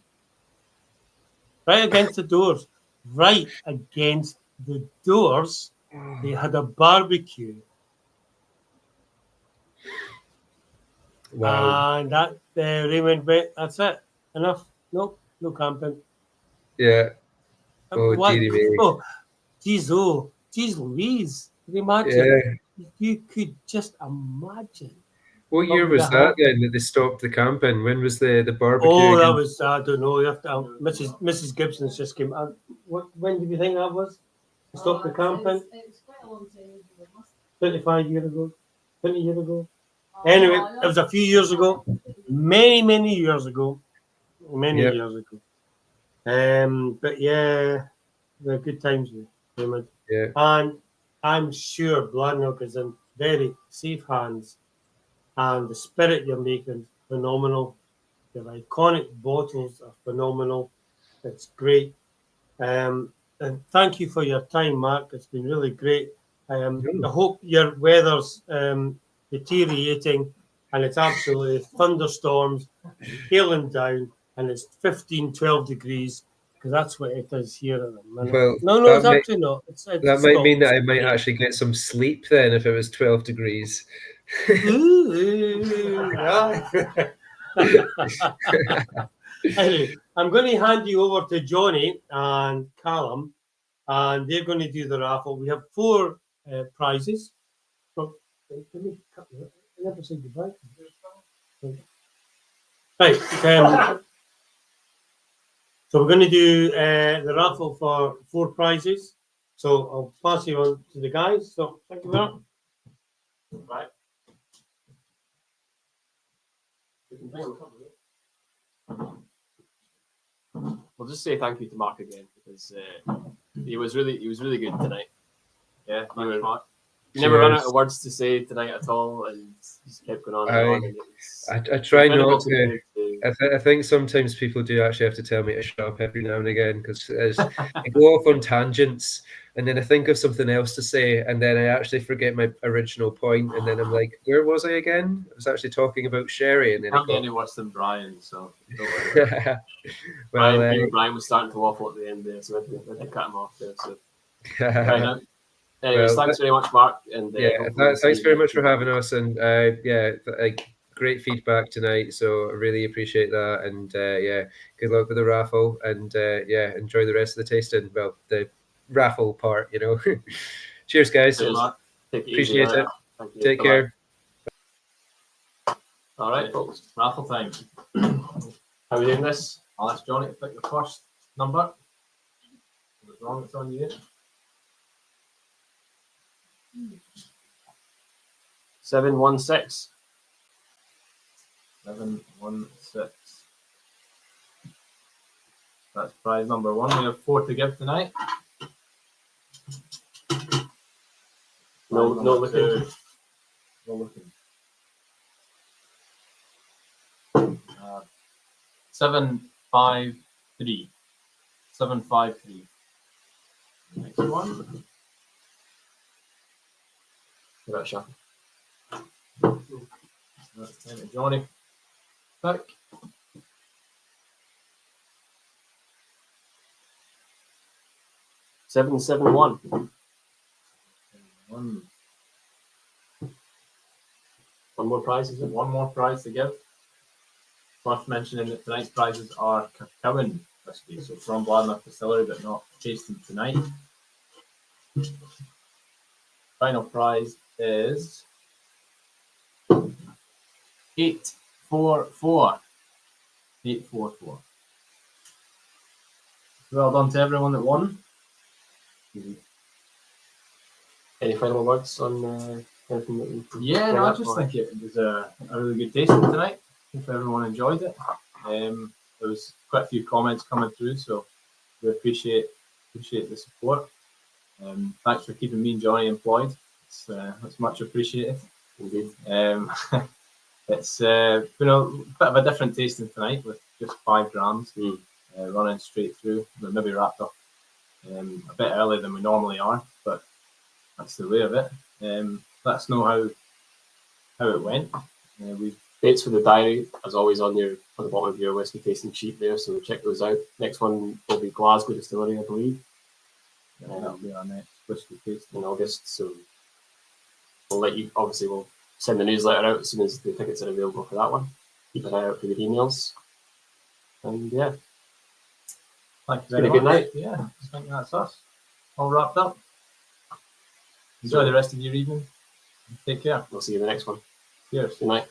Right against the doors. Right against the doors. They had a barbecue. Wow. And that Raymond went, that's it. Enough. Nope. No camping. Yeah. Oh, dearie me. Oh, geez Louise. Can you imagine? Yeah. You could just imagine. What year was that then that they stopped the camping? When was the barbecue? Oh, that was, I don't know. You have to, Mrs. Gibson's just came out. When do you think that was? Stop the camping? It was quite a long time ago. 25 years ago, 20 years ago. Anyway, it was a few years ago, many years ago, Yep. years ago. But yeah, they're good times with Raymond. Yeah. And I'm sure Bladnoch is in very safe hands, and the spirit you're making phenomenal. Your iconic bottles are phenomenal. It's great. And thank you for your time, Mark. It's been really great. I hope your weather's deteriorating and it's absolutely thunderstorms, hailing down, and it's 15, 12 degrees, because that's what it is here at the minute. Well, No, it's actually not. It's that might mean that I might Scotland. actually get some sleep then if it was 12 degrees. Ooh, Anyway, I'm going to hand you over to Johnny and Callum, and they're going to do the raffle. We have 4 prizes. I never said goodbye. Right. So we're going to do the raffle for 4 prizes. So I'll pass you on to the guys. So thank you very much. Right. We'll just say thank you to Mark again because he was really good tonight. Yeah, you never run out of words to say tonight at all, and just kept going on and on. And I try not to. I think sometimes people do actually have to tell me to shut up every now and again because I go off on tangents and then I think of something else to say and then I actually forget my original point and then I'm like, where was I again? I was actually talking about sherry and then can't get any worse than Brian, so don't worry. Well, Brian was starting to waffle at the end there, so we had to cut him off there. So right, anyways, thanks very much, Mark. And thanks very much for having us. And great feedback tonight. So I really appreciate that. And good luck with the raffle. And enjoy the rest of the tasting. Well, the raffle part, Cheers, guys. Cheers, Mark. Appreciate it. Thank you. Take care. All right, folks. Raffle time. How are we doing this? I'll ask Johnny to pick the first number. If it's wrong, it's on you. 716. 716. That's prize number 1. We have 4 to give tonight. No looking. No looking. 753. 753. Next one. Give it a shot. That's time to Johnny. Pick. 771. 1 more prize, is it? 1 more prize to give. Worth mentioning that tonight's prizes are Kirkcowan whisky, so from Bladnoch Distillery, but not tasted tonight. Final prize is 844. 844. Well done to everyone that won. Any final words on anything that you? Yeah, no, I just think it was a really good tasting tonight. Hope everyone enjoyed it. There was quite a few comments coming through, so we appreciate the support. Thanks for keeping me and Johnny employed. It's much appreciated. Indeed. It's been a bit of a different tasting tonight with just 5 grams running straight through. We're maybe wrapped up a bit earlier than we normally are, but that's the way of it. Let us know how it went. We've dates for the diary, as always, on the bottom of your whiskey tasting sheet there, so check those out. Next one will be Glasgow Distillery, I believe. That'll be our next whiskey tasting in August. So we'll we'll send the newsletter out as soon as the tickets are available for that one. Keep an eye out for the emails. And yeah. Thank you very much. Good night. Yeah, I think that's us. All wrapped up. Enjoy the rest of your evening. Take care. We'll see you in the next one. Cheers. Good night.